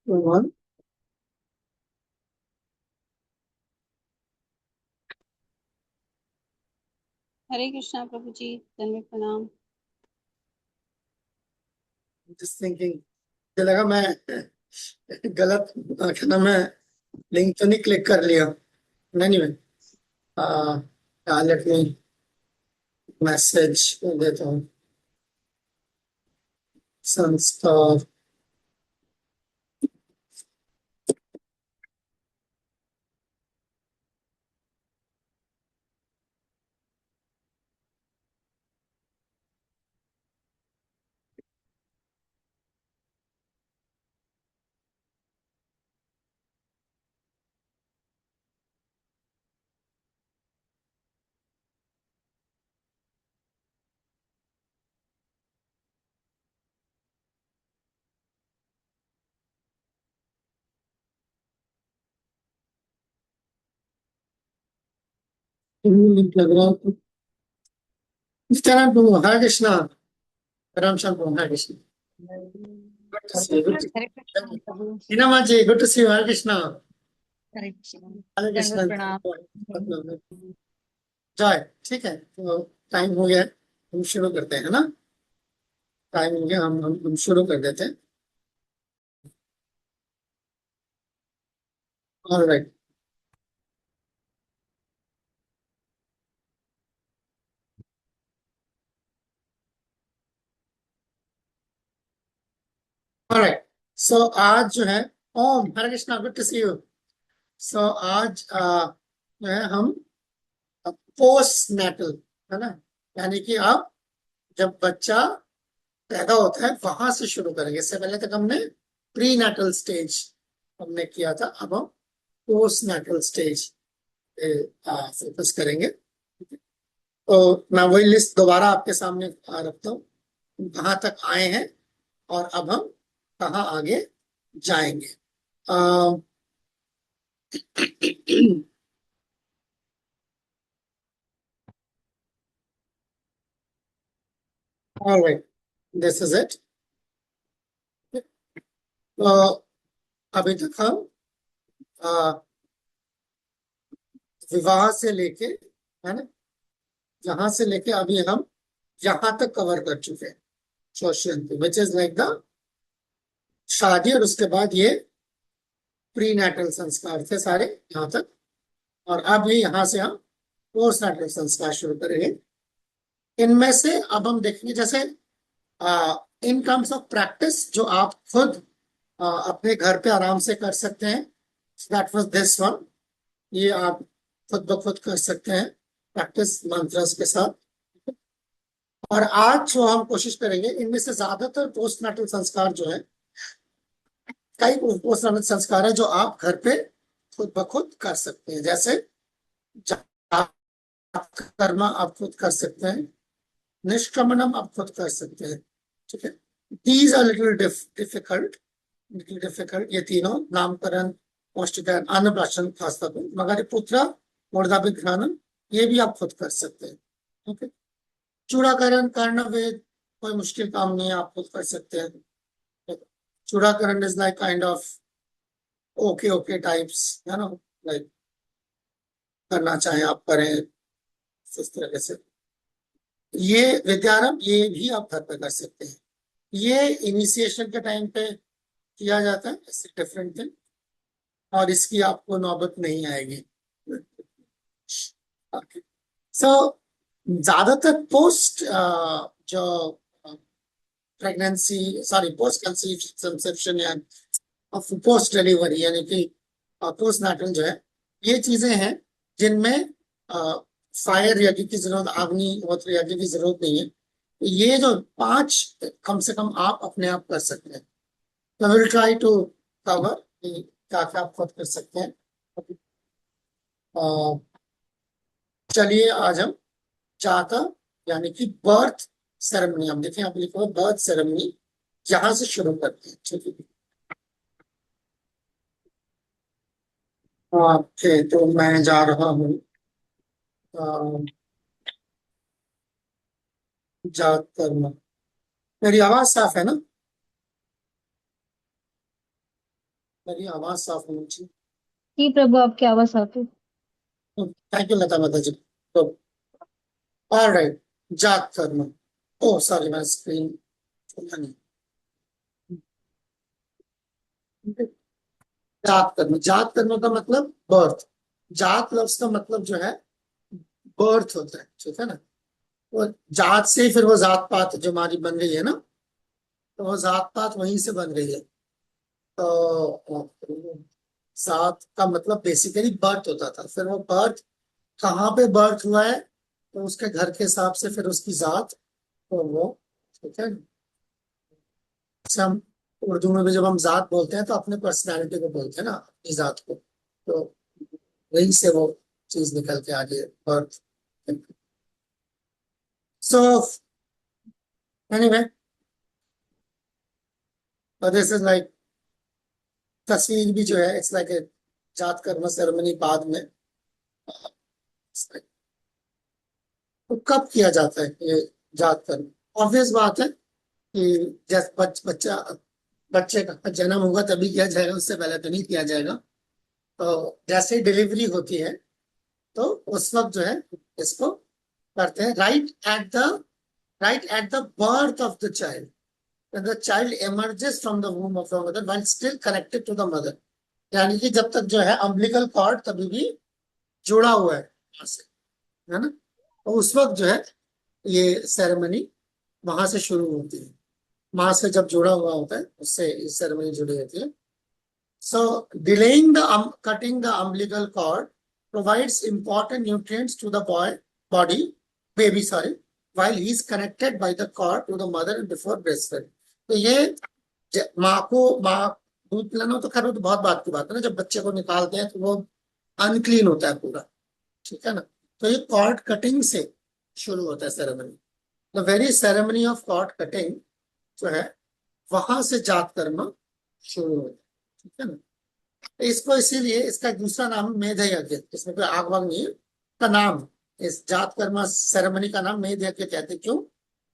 One. हरे कृष्णा प्रभु जी, दंडवत प्रणाम। जस्ट थिंकिंग, मुझे लगा मैं गलत क्या नाम है, लिंक तो नहीं क्लिक कर लिया। नहीं नहीं, मैं लेट मी मैसेज देता हूँ। संस्कार। लिंक लग रहा है। हरे कृष्णा। राम श्याम प्रभु, Hare Krishna. Good to see you, good Hare Krishna प्रभु। Tina ji, good to see you. Hare Krishna. Hare Krishna. Hare Krishna. दंडवत प्रणाम। जय। ठीक है, तो टाइम हो गया है, हम शुरू करते हैं, है ना। टाइम हो गया, हम शुरू कर देते हैं। ऑलराइट। ऑलराइट। सो आज जो है, Om Hare Krishna, good to see you. So आज जो है हम पोस्ट नेटल, है ना, यानी कि अब जब बच्चा पैदा होता है वहां से शुरू करेंगे। इससे पहले तक हमने प्री नेटल स्टेज हमने किया था, अब हम पोस्ट नेटल स्टेज पे फोकस करेंगे। तो मैं वही लिस्ट दोबारा आपके सामने रखता हूँ, कहाँ तक आए हैं और अब हम कहाँ आगे जाएंगे। All right, this is it. तो अभी तक हम अ, विवाह से लेके, है ना, यहाँ से लेके अभी हम यहाँ तक कवर कर चुके हैं। Social which is like the शादी, और उसके बाद ये प्री नेटल संस्कार थे सारे यहाँ तक। और अब ये यहाँ से हम पोस्ट नेटल संस्कार शुरू करेंगे। इनमें से अब हम देखेंगे, जैसे इन टर्म्स ऑफ प्रैक्टिस जो आप खुद अपने घर पे आराम से कर सकते हैं, दैट वाज दिस वन। ये आप खुद ब खुद कर सकते हैं प्रैक्टिस मंत्रस के साथ। और आज जो हम कोशिश करेंगे, इनमें से ज्यादातर पोस्टनाटल संस्कार जो है, कई पोस्टनाटल संस्कार है जो आप घर पे खुद ब खुद कर सकते हैं। जैसे जाप करना आप खुद कर सकते हैं, निष्क्रमणम आप खुद कर सकते हैं। ठीक है, दीज आर लिटिल डिफिकल्ट ये तीनों, नामकरण, पौष्टिकरण, अन्नप्राशन, खासतौर पर मगर पुत्र मूर्धाभिघ्राणम, ये भी आप खुद कर सकते हैं। ठीक है, चूड़ाकरण, कर्णवेद, कोई मुश्किल काम नहीं है, आप खुद कर सकते हैं। Chudakarana is like kind of okay okay types, है ना, लाइक करना चाहे आप करें इस तरह से। ये विद्यारंभ, ये भी आप घर पे कर सकते हैं। ये इनिशिएशन के टाइम पे किया जाता है, इससे डिफरेंट थिंग, और इसकी आपको नौबत नहीं आएगी। सो ज्यादातर पोस्ट जो प्रेगनेंसी, सॉरी पोस्ट कंसेप्शन या पोस्ट डिलीवरी, यानी कि पोस्ट नाटल जो है, ये चीजें हैं जिनमें फायर यज्ञ की जरूरत, अग्निहोत्र यज्ञ की जरूरत नहीं है। ये जो 5 कम से कम आप अपने आप कर सकते हैं। तो विल ट्राई टू कवर क्या क्या आप खुद कर सकते हैं। अ, चलिए आज हम जाता, यानी कि बर्थ सेरेमनी, हम देखें आप लिखो बर्थ सेरेमनी, यहां से शुरू करते हैं। ठीक है, ओके, तो मैं जा रहा हूँ जात करना। मेरी आवाज साफ है ना? मेरी आवाज साफ होनी चाहिए। जी प्रभु, आपकी आवाज आती है। थैंक यू लता माता जी। तो ऑल राइट, जात कर्म। ओ सॉरी, मैं स्क्रीन खोला नहीं। जात कर्म का मतलब बर्थ। जात लफ्ज का मतलब जो है बर्थ होता है, ठीक है ना। वो जात से ही फिर वो जात पात जो हमारी बन गई है ना, तो वो जात पात वहीं से बन गई है। तो जात का मतलब बेसिकली बर्थ होता था, फिर वो बर्थ कहाँ पे बर्थ हुआ है तो उसके घर के हिसाब से फिर उसकी जात, तो वो, ठीक है। जैसे हम उर्दू में भी जब हम जात बोलते हैं तो अपने पर्सनैलिटी को बोलते हैं ना, अपनी जात को, तो वहीं से वो चीज निकल के आ गई, birth. So anyway, this is like, तस्वीर भी जो है इट्स लाइक ए जात कर्म सेरेमनी बाद में। तो कब किया जाता है ये जात कर्म? ऑब्वियस बात है कि जैसे बच्चे का जन्म होगा तभी किया जाएगा, उससे पहले तो नहीं किया जाएगा। तो जैसे ही डिलीवरी होती है तो उस वक्त जो है इसको करते हैं, right at the birth of the child, when the child emerges from the womb of the mother while still connected to the mother। यानी कि जब तक जो है अम्बिलिकल कॉर्ड तभी भी जुड़ा हुआ है वहां से, है ना। तो उस वक्त जो है ये सेरेमनी वहां से शुरू होती है, माँ से जब जुड़ा हुआ होता है उससे ये सेरेमनी जुड़ी होती है। So delaying the cutting the umbilical cord provides important nutrients to the baby, sorry, while he is connected by the cord to the mother before breastfeed। तो ये माँ दूध पिलाना तो खैर वो तो बहुत बात की बात है ना, जब बच्चे को निकालते हैं तो वो अनक्लीन होता है पूरा, ठीक है ना। तो ये कॉर्ड कटिंग से शुरू होता है ceremony. The very ceremony of cord cutting जो है वहां से जात कर्म शुरू होता है, ठीक है ना। तो इसको इसीलिए इसका दूसरा नाम मेध यज्ञ, इसमें कोई आग वाग नहीं है, का नाम, इस जात कर्म सेरेमनी का नाम मेध यज्ञ कहते हैं। क्यों?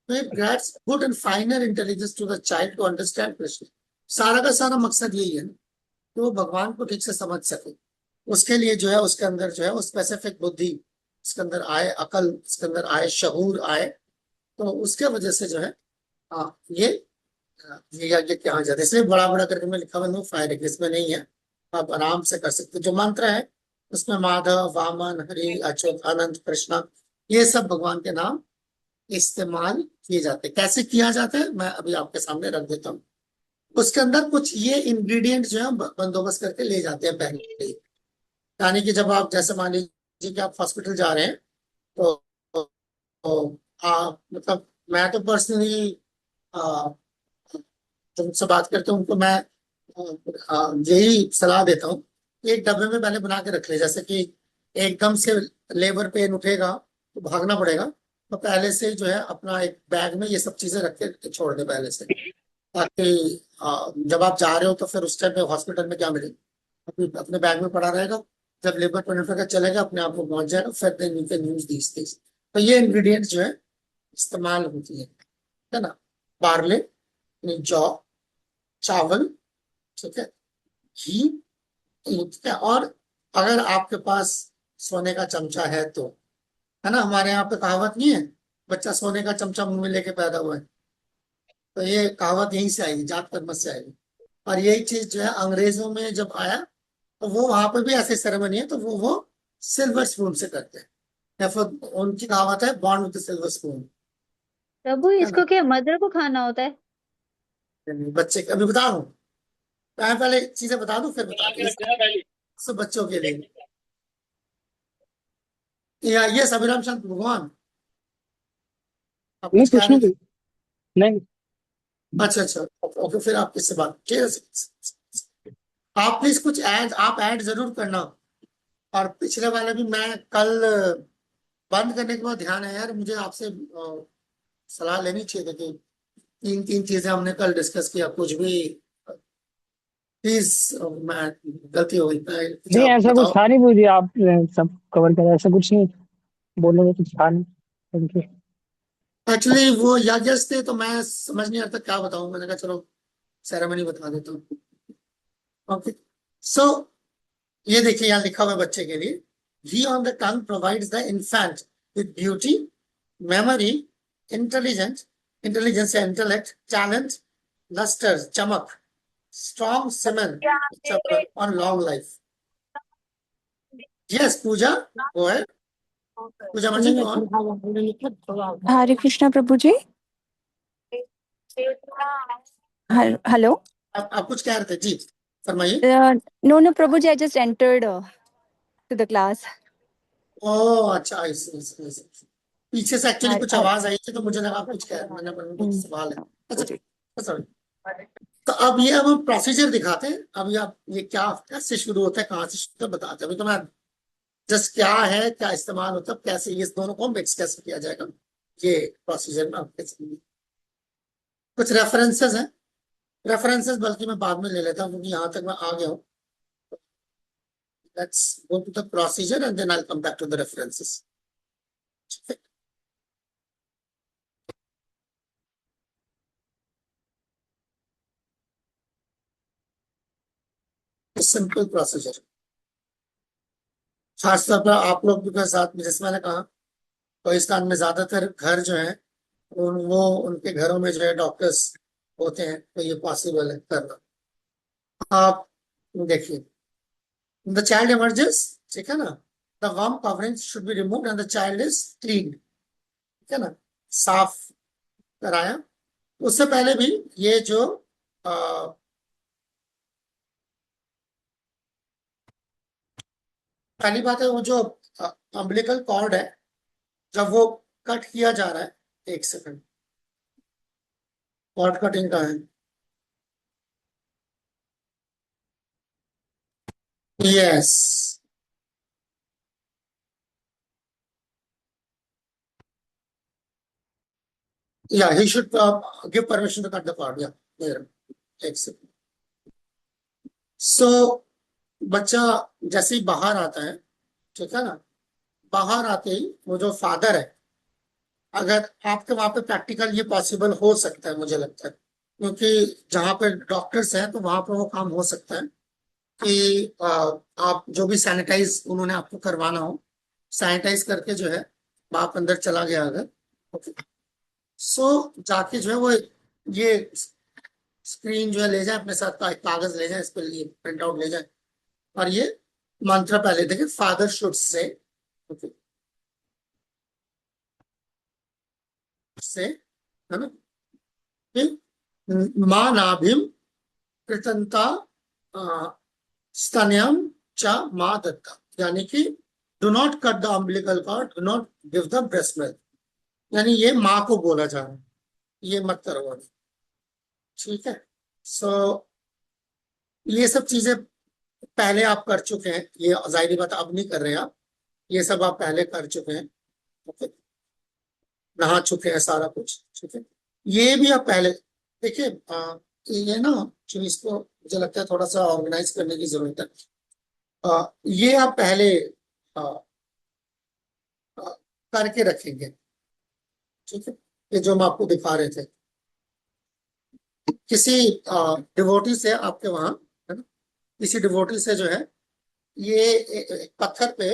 तो it grants good and finer intelligence to the child to understand Krishna. सारा का सारा मकसद यही है ना, कि वो भगवान को ठीक से समझ सके। उसके लिए जो है उसके अंदर जो है वो स्पेसिफिक बुद्धि उसके अंदर आए, अकल उसके अंदर आए, शहूर आए। तो उसके वजह से जो है ये यज्ञ कहा जाता है। इसलिए बड़ा बड़ा करके में लिखा हुआ नो फायर, इसमें नहीं है, आप आराम से कर सकते। जो मंत्र है उसमें माधव, वामन, हरि, अच्युत, अनंत, कृष्णा, ये सब भगवान के नाम इस्तेमाल किए जाते हैं। कैसे किया जाता है मैं अभी आपके सामने रख देता हूँ। उसके अंदर कुछ ये इंग्रेडिएंट जो है बंदोबस्त करके ले जाते हैं पहले ही। यानी कि जब आप जैसे मान लीजिए कि आप हॉस्पिटल जा रहे हैं तो, मतलब मैं तो पर्सनली तुमसे बात करते हैं उनको मैं यही सलाह देता हूँ कि एक डब्बे में पहले बना के रख ले। जैसे कि एकदम से लेबर पेन उठेगा तो भागना पड़ेगा, तो पहले से जो है अपना एक बैग में ये सब चीजें रख के छोड़ दे पहले से, ताकि जब आप जा रहे हो तो फिर उस टाइम पे हॉस्पिटल में क्या मिले, अपने बैग में पड़ा रहेगा। जब लेबर पेन उठेगा चलेगा अपने आप को पहुंच जाएगा, फिर then you can use these things. तो ये इंग्रेडिएंट्स जो है इस्तेमाल होती है ना। पार्ले, जौ, चावल, ठीक है, घी, ठीक है। और अगर आपके पास सोने का चमचा है तो, है ना, हमारे यहाँ पे कहावत नहीं है, बच्चा सोने का चमचा मुंह में लेके पैदा हुआ है। तो ये कहावत यहीं से आएगी, जात कर्म से आएगी। और यही चीज जो है अंग्रेजों में जब आया तो वो वहां पे भी ऐसी सेरेमनी है, तो वो सिल्वर स्पून से करते हैं। या फिर उनकी कहावत है बॉर्न विद सिल्वर स्पून, प्रभु, है ना। इसको क्या मदर को खाना होता है? बच्चे अभी बता दूं, मैं पहले चीजें बता दूं फिर बता दूं, सब बच्चों के लिए। या ये अभिराम शांत भगवान, आप नहीं कुछ कह कुछ रहे थे? नहीं। नहीं। अच्छा अच्छा, ओके, फिर आप किससे बात, ठीक है। आप प्लीज कुछ ऐड, आप ऐड जरूर करना। और पिछले वाले भी मैं कल बंद करने के बाद ध्यान है यार, मुझे आपसे सलाह लेनी चाहिए थी कि तीन तीन चीजें हमने कल डिस्कस किया, कुछ भी प्लीज, मैं गलती हो गई, कुछ नहीं आप ऐसा कुछ बताओ। था नहीं पूरी, आप सब कवर करा, ऐसा कुछ नहीं बोलने में कुछ था नहीं। Thank you. एक्चुअली वो यज्ञ थे तो मैं समझ नहीं आता क्या बताऊं, मैंने कहा चलो सेरेमनी बता देता हूँ। ओके, सो ये देखिए यहाँ लिखा हुआ है बच्चे के लिए, ghee on the tongue provides the infant with beauty, memory, intelligence या इंटेलेक्ट, टैलेंट, लस्टर चमक, स्ट्रॉन्ग semen और लॉन्ग लाइफ। यस पूजा, वो है पूजा मर्जी कौन? हरे कृष्णा प्रभु जी। हेलो। आप कुछ कह रहे थे जी, फरमाइए। नो नो प्रभु जी, I just entered to the class. Oh अच्छा, पीछे से एक्चुअली कुछ आवाज आई थी तो मुझे लगा कुछ कह मैंने बोला कुछ सवाल है। अच्छा सॉरी। तो अब ये अब हम प्रोसीजर दिखाते हैं। अभी आप ये क्या कैसे शुरू होता है, कहाँ से शुरू होता है बताते हैं। अभी तो मैं जस्ट क्या है, क्या इस्तेमाल होता है, कैसे ये दोनों को मिक्स कैसे किया जाएगा, ये प्रोसीजर में आप कैसे। कुछ रेफरेंसेस हैं, रेफरेंसेस बल्कि मैं बाद में ले लेता हूँ क्योंकि यहाँ तक मैं आ गया हूँ। Let's go to the procedure and then I will come back to the references. Simple procedure, खासतौर पर आप लोग के साथ में, जैसे मैंने कहा पाकिस्तान में ज्यादातर घर जो है वो उनके घरों में जो है डॉक्टर्स होते हैं, तो ये पॉसिबल है करना। आप देखिए, द चाइल्ड इमर्जेस, ठीक है ना, the warm covering should be removed and the child is clean, ठीक है ना, साफ कराया। उससे पहले भी ये जो पहली बात है, वो जो अम्बिलिकल कॉर्ड है जब वो कट किया जा रहा है, एक सेकंड, कॉर्ड कटिंग का है, yes, yeah he should give permission to cut the cord, या एक सेकंड। सो बच्चा जैसे ही बाहर आता है, ठीक है ना, बाहर आते ही वो जो फादर है, अगर आपके वहां पे प्रैक्टिकल ये पॉसिबल हो सकता है मुझे लगता है, क्योंकि जहां पे डॉक्टर्स हैं तो वहां पर वो काम हो सकता है कि आप जो भी सैनिटाइज उन्होंने आपको करवाना हो, सैनिटाइज करके जो है बाप अंदर चला गया अगर, ओके, सो जाके जो है वो ये स्क्रीन जो है ले जाए अपने साथ, का एक कागज ले जाए, इस पर ये प्रिंट आउट ले जाए और ये मंत्र पहले देखें, फादर शुड से, ओके, से, है ना, मां नाभिम कृतंता स्तन्यम च मां दत्ता, यानी कि do not cut the umbilical cord, do not give the breast milk, यानी ये माँ को बोला जा रहा है, ये मत करो अभी, ठीक है। सो ये सब चीजें पहले आप कर चुके हैं, ये जाहिर बात अब नहीं कर रहे हैं आप, ये सब आप पहले कर चुके हैं, ओके, नहा चुके हैं सारा कुछ, ठीक है। ये भी आप पहले देखिए, ये ना जो इसको मुझे लगता है थोड़ा सा ऑर्गेनाइज करने की जरूरत है। ये आप पहले आ, आ, करके रखेंगे, ठीक है, ये जो हम आपको दिखा रहे थे, किसी डिवोटी से आपके वहां, है ना, किसी डिवोटी से जो है ये एक पत्थर पे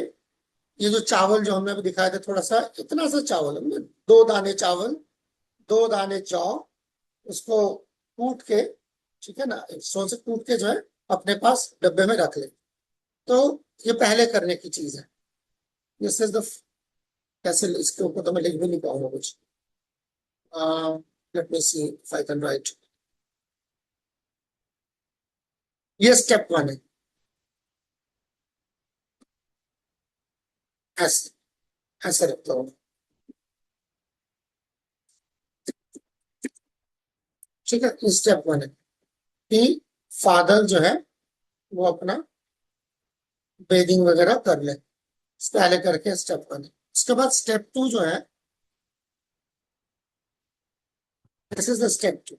ये जो चावल जो हमने अभी दिखाया था, थोड़ा सा इतना सा चावल, हमने 2 दाने चावल, 2 दाने जौ, उसको कूट के, ठीक है ना, सोन से कूट के जो है अपने पास डब्बे में रख ले। तो ये पहले करने की चीज है। दिस इज द, कैसे इसके ऊपर तो मैं लिख भी नहीं पाऊंगा कुछ। Let me see if I can write. ये स्टेप 1 है, ऐसे ऐसे रखता हूँ, ठीक है। स्टेप 1 है कि फादर जो है वो अपना बेदिंग वगैरह कर ले, पहले करके स्टेप 1 है। उसके बाद स्टेप 2 जो है, दिस इज द स्टेप 2,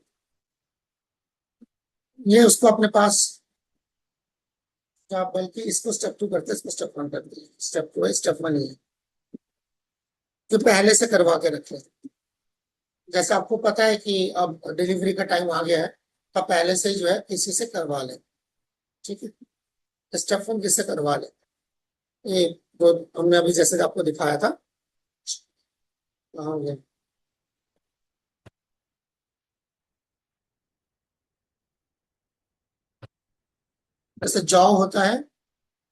ये उसको अपने पास, आप बल्कि इसको स्टेप 2 करते हैं, इसको स्टेप 1 करते हैं, स्टेप 2 है, स्टेप 1 ही है, तो पहले से करवा के रख ले। जैसे आपको पता है कि अब डिलीवरी का टाइम आ गया है, तो पहले से ही जो है किसी से करवा लें, ठीक है, स्टेप 1 किससे करवा ले, ये जो हमने अभी जैसे आपको दिखाया था। कहाँ हो गया? जैसे जौ होता है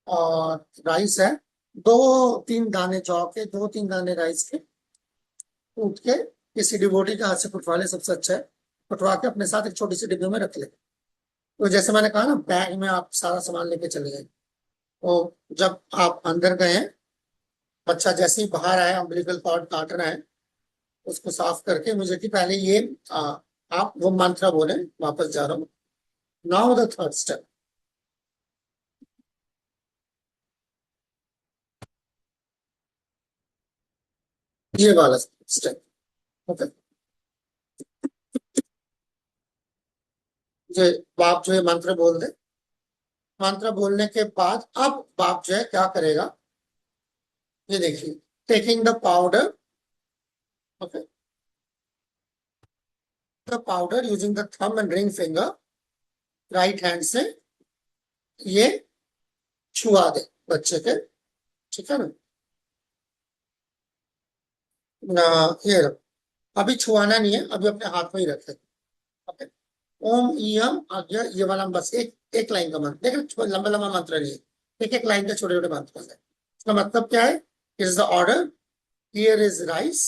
और राइस है, 2-3 दाने जौ के, 2-3 दाने राइस के कूट के किसी डिवोटी के हाथ से कुटवा ले, सबसे अच्छा है। कुटवा के अपने साथ एक छोटी सी डिब्बे में रख ले। तो जैसे मैंने कहा ना, बैग में आप सारा सामान लेके चले गए, तो जब आप अंदर गए हैं, बच्चा जैसे ही बाहर आया, अम्बिलिकल कॉर्ड काटना है, उसको साफ करके मुझे कि पहले ये आप वो मंत्र बोले, वापस जा रहा हूँ। नाउ द थर्ड स्टेप, ये वाला स्टेप। ओके, जो बाप जो ये मंत्र बोल दे, मंत्र बोलने के बाद अब बाप जो है क्या करेगा, ये देखिए, taking the powder, okay, the powder using the thumb and ring finger, right hand से ये छुआ दे बच्चे के, ठीक है ना, ये रखो। अभी छुआना नहीं है, अभी अपने हाथ में ही रखे। ओके, ओम इयम आज्ञा, ये वाला बस एक एक लाइन का मंत्र, देखिए लंबा लंबा मंत्र नहीं है, एक एक लाइन के छोटे छोटे मंत्र है। इसका मतलब क्या है, is the order, here is rice,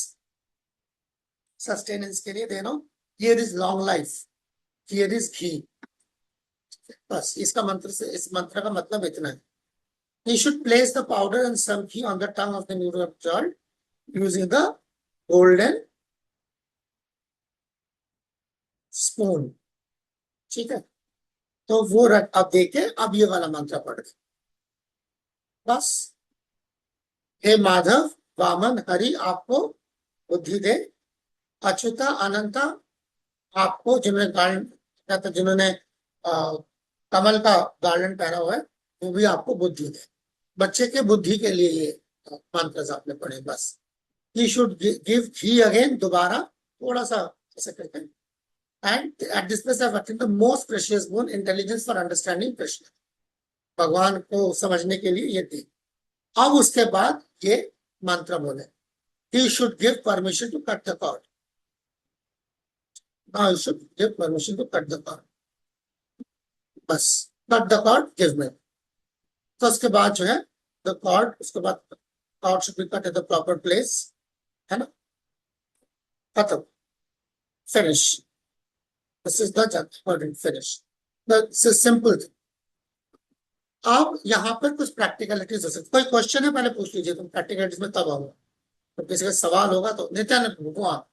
sustenance के लिए दे रहा हूँ, here is long life, here is ghee. बस इसका मंत्र से, इस मंत्र का मतलब इतना है। You should place the powder and some ghee on the tongue of the newborn child using the golden spoon, ठीक है। तो वो रख, अब देखे, अब ये वाला मंत्र पढ़ के बस, हे माधव वामन हरि आपको बुद्धि दे, अच्युता अनंता आपको, जिन्होंने गार्लैंड, जिन्होंने कमल का गार्लैंड पहना हुआ है, वो भी आपको बुद्धि दे। बच्चे के बुद्धि के लिए ये मंत्र आपने पढ़े बस। He should give ghee again, दोबारा थोड़ा सा ऐसे करके, and at this place I've attained the most precious boon, intelligence for understanding Krishna, भगवान को समझने के लिए ये दी। अब उसके बाद ये मंत्र बोले, he should give permission to cut the cord, now he should give permission to cut the cord, बस cut the cord, give me। तो उसके बाद जो है the cord, उसके बाद cord should be cut at the proper place, है ना, खत्म, finish। This is the judgment finish। This is simple thing। अब यहाँ पर कुछ प्रैक्टिकलिटीज हो सकती, कोई क्वेश्चन है पहले पूछ लीजिए, तुम प्रैक्टिकलिटीज में तब आओगे, तो किसी का सवाल होगा तो नित्यानंद प्रभु आप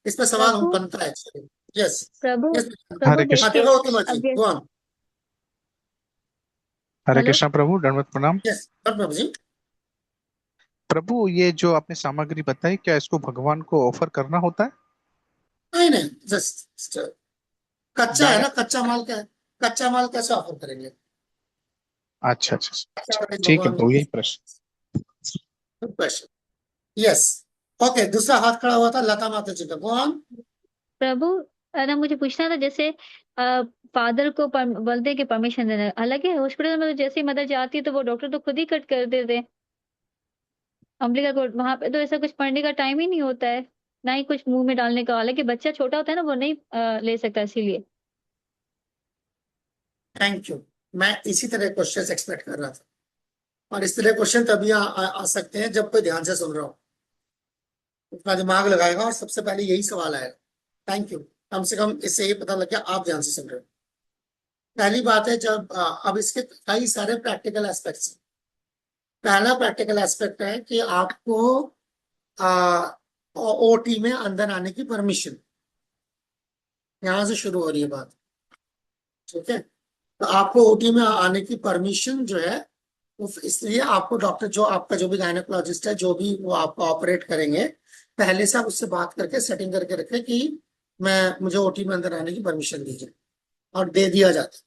इस पे सवाल प्रभु बनता है एक्चुअली। यस, प्रभु यस, हरे प्रभु कृष्ण। देखिए go on. Hare hello Krishna प्रभु, दंडवत प्रणाम। यस प्रभु जी, प्रभु, ये जो आपने सामग्री बताई, क्या इसको भगवान को ऑफर करना होता है? नहीं नहीं, जस्ट कच्चा है दाने। ना, कच्चा माल क्या है, कच्चा माल कैसे ऑफर करेंगे, अच्छा अच्छा अच्छा, कच्चा ठीक है भगवान प्रभु, यही प्रश्न। क्वेश्चन। यस, ओके, दूसरा हाथ खड़ा हुआ था लता माता जी का, गो ऑन। प्रभु ना मुझे पूछना था जैसे फादर को बोलते हैं कि परमिशन देना, हालांकि हॉस्पिटल में तो जैसे ही मदर जाती है तो वो डॉक्टर तो खुद ही कट कर देते हैं अम्बिका कोड, वहां पे तो ऐसा कुछ पढ़ने का टाइम ही नहीं होता है, ना ही कुछ मुंह में डालने का, हालांकि बच्चा छोटा होता है ना, वो नहीं ले सकता इसीलिए। थैंक यू, मैं इसी तरह क्वेश्चन एक्सपेक्ट कर रहा था, और इस तरह क्वेश्चन तभी आ सकते हैं जब कोई ध्यान से सुन रहा हो, अपना दिमाग लगाएगा और सबसे पहले यही सवाल आएगा। थैंक यू, कम से कम इससे ये पता लग गया आप ध्यान से सुन रहे हो। पहली बात है, जब अब इसके कई सारे प्रैक्टिकल एस्पेक्ट्स हैं। पहला प्रैक्टिकल एस्पेक्ट है कि आपको ओटी में अंदर आने की परमिशन, यहां से शुरू हो रही है बात, ठीक है। तो आपको ओटी में आने की परमिशन जो है, वो इसलिए आपको डॉक्टर, जो आपका जो भी गायनेकोलॉजिस्ट है, जो भी वो आपको ऑपरेट करेंगे, पहले से आप उससे बात करके सेटिंग करके रखें कि मुझे ओटी में अंदर आने की परमिशन दीजिए, और दे दिया जाता है।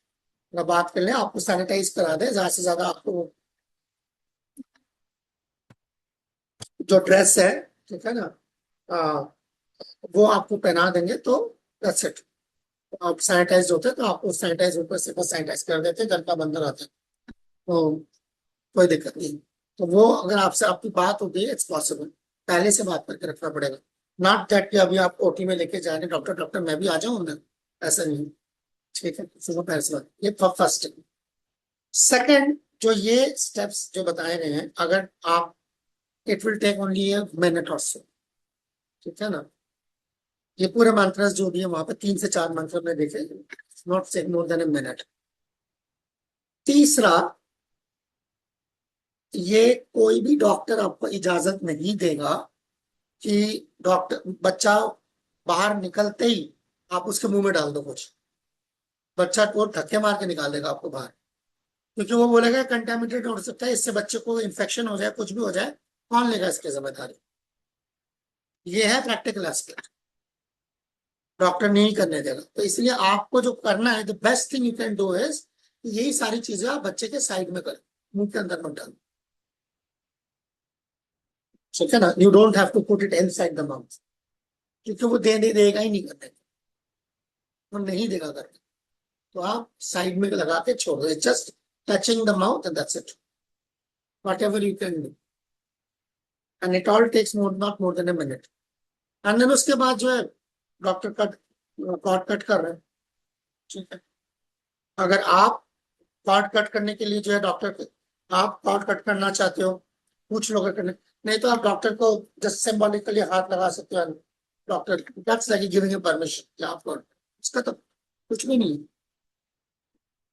अगर बात कर लें, आपको सैनिटाइज करा दे, ज्यादा से ज्यादा आपको जो ड्रेस है, ठीक है ना, वो आपको पहना देंगे, तो दैट्स इट। आप सैनिटाइज होते हैं तो आपको सैनिटाइज ऊपर से बस सैनिटाइज कर देते हैं, घर का बंद रहता है, तो कोई दिक्कत नहीं। तो वो अगर आपसे आपकी बात होती है, इट्स पॉसिबल, पहले से बात करके रखना पड़ेगा। नॉट दैट कि अभी आप ओटी में लेके जा रहे हैं, डॉक्टर डॉक्टर मैं भी आ जाऊं अंदर, ऐसा नहीं। ठीक है, सुबह पहले से बात, ये फर्स्ट। सेकंड, जो ये स्टेप्स जो बताए गए हैं, अगर आप, it will take only a minute और सो, ठीक है ना। ये पूरे मंत्र जो भी है वहां पे 3 से 4 मंत्र में देखे, not take more than a minute. तीसरा, ये कोई भी डॉक्टर आपको इजाजत नहीं देगा कि डॉक्टर बच्चा बाहर निकलते ही आप उसके मुंह में डाल दो कुछ, बच्चा को धक्के मार के निकाल देगा आपको बाहर, क्योंकि वो बोलेगा कंटेमिनेटेड हो सकता है, इससे बच्चे को इन्फेक्शन हो जाए, कुछ भी हो जाए, कौन लेगा इसकी जिम्मेदारी। ये है प्रैक्टिकल एस्पेक्ट, डॉक्टर नहीं करने देगा। तो इसलिए आपको जो करना है, the best thing you can do is, यही सारी चीजें आप बच्चे के साइड में करें, मुंह के अंदर मत डालो, ठीक है ना। You don't have to put it inside the mouth, क्योंकि वो देने देगा ही नहीं करने, वो नहीं देगा करने। तो आप साइड में लगा के छोड़ दो, just touching the mouth and that's it, whatever you can do, and it all takes more not more than a minute. And then उसके बाद जो है डॉक्टर कॉर्ड कट कर रहे हैं, ठीक है। अगर आप कॉर्ड कट करने के लिए जो है डॉक्टर, आप कॉर्ड कट करना चाहते हो, पूछ लो अगर करने, नहीं तो आप डॉक्टर को जस्ट सिंबॉलिकली हाथ लगा सकते हो, doctor that's like giving permission कि आप कॉर्ड, इसका तो कुछ भी नहीं है।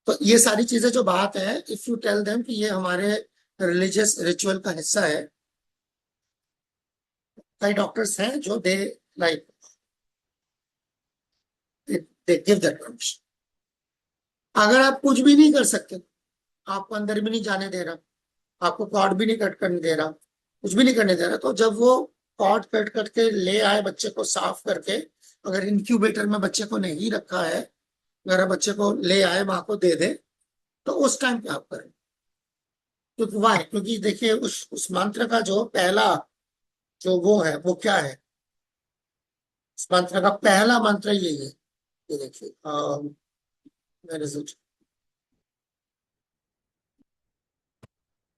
तो ये सारी चीजें जो बात है, इफ यू टेल देम कि ये हमारे रिलीजियस रिचुअल का हिस्सा है, कई डॉक्टर्स हैं जो they like they give that permission. अगर आप कुछ भी नहीं कर सकते, आपको अंदर भी नहीं जाने दे रहा, आपको कॉर्ड भी नहीं कट करने दे रहा, कुछ भी नहीं करने दे रहा, तो जब वो कॉर्ड कट करके ले आए बच्चे को साफ करके, अगर इंक्यूबेटर में बच्चे को नहीं रखा है, अगर बच्चे को ले आए माँ को दे दे, तो उस टाइम पे आप करें। क्योंकि वाई, क्योंकि देखिए उस मंत्र का जो पहला जो वो है, वो क्या है, इस मंत्र का पहला मंत्र यही है, ये देखिए मेरे से,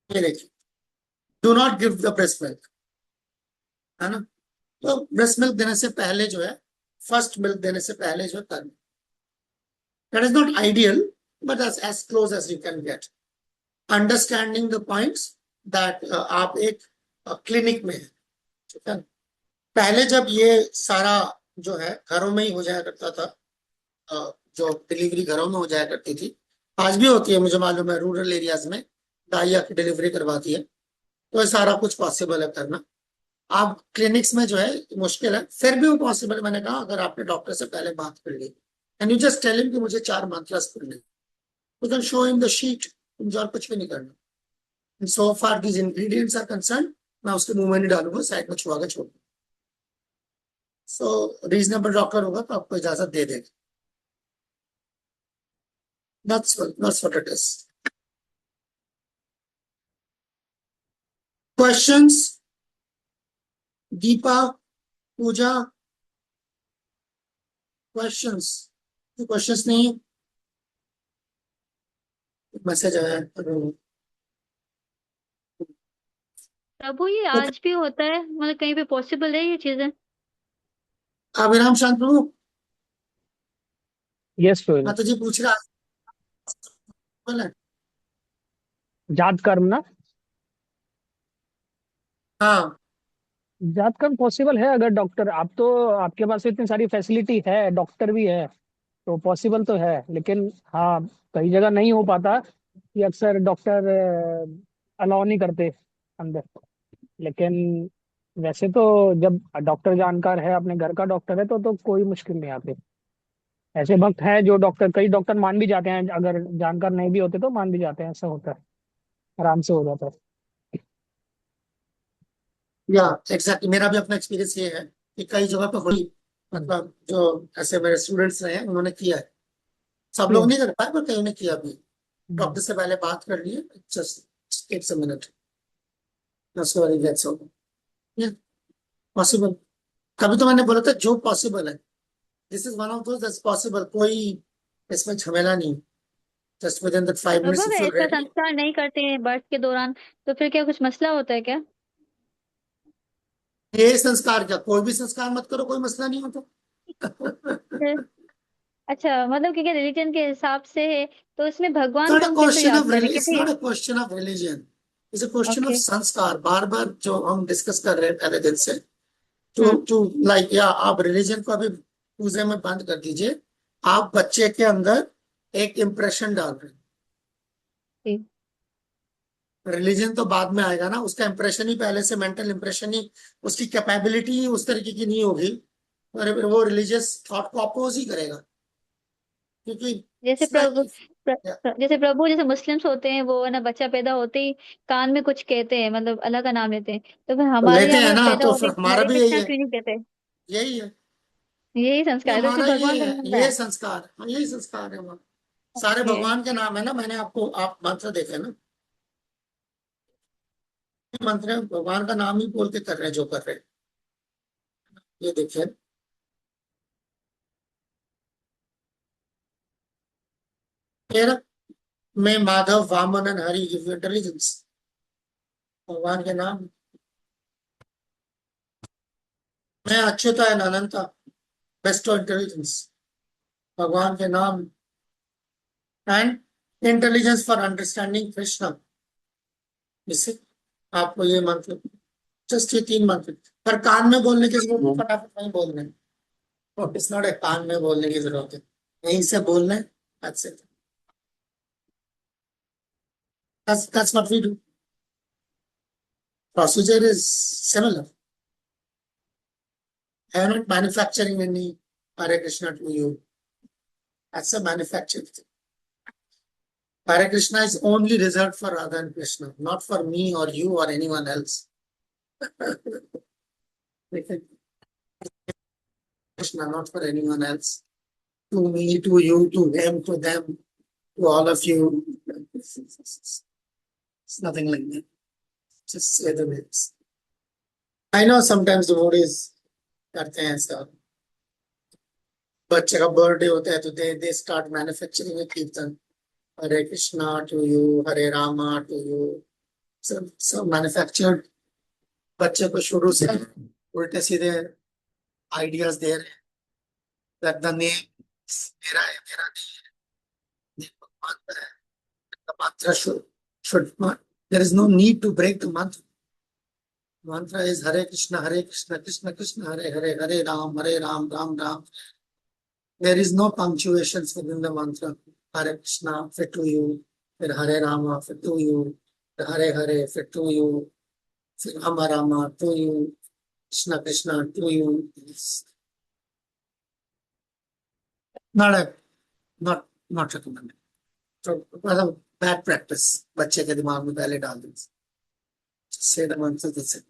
ये देखिए, do not give the breast milk, है ना। तो ब्रेस्ट मिल्क देने से पहले जो है, फर्स्ट मिल्क देने से पहले जो है करना, that is not ideal, but as close as you can get, understanding the points that आप एक क्लिनिक में है, ठीक है। पहले जब ये सारा जो है घरों में ही हो जाया करता था, जो डिलीवरी घरों में हो जाया करती थी, आज भी होती है मुझे मालूम है, रूरल एरियाज में दाई आके डिलीवरी करवाती है, तो ये सारा कुछ पॉसिबल है करना। आप क्लिनिक्स में जो है मुश्किल है, फिर भी वो पॉसिबल है। मैंने कहा अगर आपने डॉक्टर से पहले बात कर ली and you just tell him कि मुझे 4 मंत्रस पढ़ने, you can show him the sheet, मुझे और कुछ भी नहीं करना। So far these ingredients are concern, मैं उसके मुंह में नहीं डालूंगा, साइड में छुआ के छोड़ दूंगा। सो रीजनेबल डॉक्टर होगा तो आपको इजाजत दे देगा। That's what it is. Questions? Deepa, Pooja, questions? Questions नहीं? मैसेज आया है। प्रभु ये आज भी होता है, मतलब कहीं पे पॉसिबल है ये चीजें? अभिराम शांत प्रभु, यस प्रभु। माता जी पूछ रहा है। जात कर्म ना, हाँ, जात कर्म पॉसिबल है अगर डॉक्टर, आप तो आपके पास इतनी सारी फैसिलिटी है, डॉक्टर भी है, तो पॉसिबल तो है। लेकिन हाँ, कई जगह नहीं हो पाता कि अक्सर डॉक्टर अलाउ नहीं करते अंदर। लेकिन वैसे तो जब डॉक्टर जानकार है, अपने घर का डॉक्टर है, तो कोई मुश्किल नहीं आती। ऐसे वक्त है जो डॉक्टर, कई डॉक्टर मान भी जाते हैं, अगर जानकार नहीं भी होते तो मान भी जाते हैं, ऐसा होता है, आराम से हो जाता है। या एग्जैक्टली, मेरा भी अपना एक्सपीरियंस ये है कि कई जगह पे हुई, मतलब जो ऐसे मेरे स्टूडेंट्स रहे हैं उन्होंने किया है, सब लोग नहीं कर पाए पर कई ने किया भी। डॉक्टर से पहले बात कर लिए, जस्ट टेक्स अ मिनट, उसके बाद गेट्स ओवर, पॉसिबल। कभी तो मैंने बोला था जो पॉसिबल है, this is one of those that's possible, कोई इसमें झमेला नहीं, just with in that 5 Prabhu minutes if अगर यू इसका रेडी। संस्कार नहीं करते हैं बर्थ के दौरान तो फिर क्या कुछ मसला होता है क्या? ये संस्कार क्या, कोई भी संस्कार मत करो, कोई मसला नहीं होता। फिर- अच्छा, मतलब कि क्या रिलीजन के हिसाब से है तो इसमें भगवान नॉट को अ हम कैसे क्वेश्चन याद ऑफ करें इट्स कैसे? Not a question of religion, it's a question of okay. संस्कार। बार बार जो हम डिस्कस कर रहे हैं पहले दिन से, टू हम्म। टू लाइक, या आप रिलीजन को अभी पूजे में बंद कर दीजिए, आप बच्चे के अंदर एक इम्प्रेशन डाल रहे हैं। ठीक। रिलीजन तो बाद में आएगा ना, उसका इम्प्रेशन ही पहले से, मेंटल इम्प्रेशन ही, उसकी कैपेबिलिटी ही उस तरीके की नहीं होगी, और वो रिलीजियस थॉट को अपोज ही करेगा, क्योंकि जैसे प्रभु जैसे प्रभु जैसे मुस्लिम्स होते हैं वो है ना, बच्चा पैदा होते ही कान में कुछ कहते हैं, मतलब अल्लाह का नाम लेते हैं, तो फिर हमारे लेते यहाँ हैं मतलब ना, पैदा तो होते फिर ही हमारा हरे भी यही कृष्णा है, क्यों नहीं कहते? यही है, यही ये संस्कार है, तो इसमें हमारा यही भगवान का है, नाम है। ये संस्कार, हाँ, यही संस्कार है हमारा। सारे ओके। भगवान के नाम है ना, मैंने आपको, आप मंत्र देखे ना, मंत्र भगवान का नाम ही बोल के कर रहे हैं जो कर रहे हैं, ये देखिए। फिर मैं Madhava Vamana and Hari give you intelligence, भगवान के नाम। मैं Achyuta and Ananta bestow intelligence, भगवान के नाम। And intelligence for understanding Krishna, इससे आपको ये मंत्र, जस्ट ये 3 मंत्र, पर कान में बोलने की जरूरत नहीं, फटाफट नहीं बोलने, इट्स नॉट ए कान में बोलने की जरूरत है, यहीं से बोलने, that's it. That's what we do. Procedure is similar. I am not manufacturing any Hare Krishna to you. That's a manufactured thing. Hare Krishna is only reserved for Radha and Krishna, not for me or you or anyone else. Krishna, not for anyone else. To me, to you, to him, to them, to all of you. It's nothing like that. Just say the words. I know sometimes devotees करते हैं ऐसा, बच्चे का birthday होता है तो they start manufacturing a kirtan, Hare Krishna to you, Hare Rama to you, सब manufactured, बच्चे को शुरू से उल्टे सीधे आइडियाज दे रहे हैं, that the name मेरा है, मेरा नहीं है, name भगवान का है, the mantra should not, there is no need to break the mantra. Mantra is Hare Krishna, Krishna Krishna, Hare Hare, Hare Ram, Ram Ram. There is no punctuations within the mantra. Hare Krishna, fit to you. Then Hare Rama, fit to you. Then Hare Hare, fit to you. Then Rama Rama, to you. Krishna Krishna, to you. It's not recommended. So, मतलब bad practice. बच्चे के दिमाग में पहले डाल दें. Say the mantra, that's it.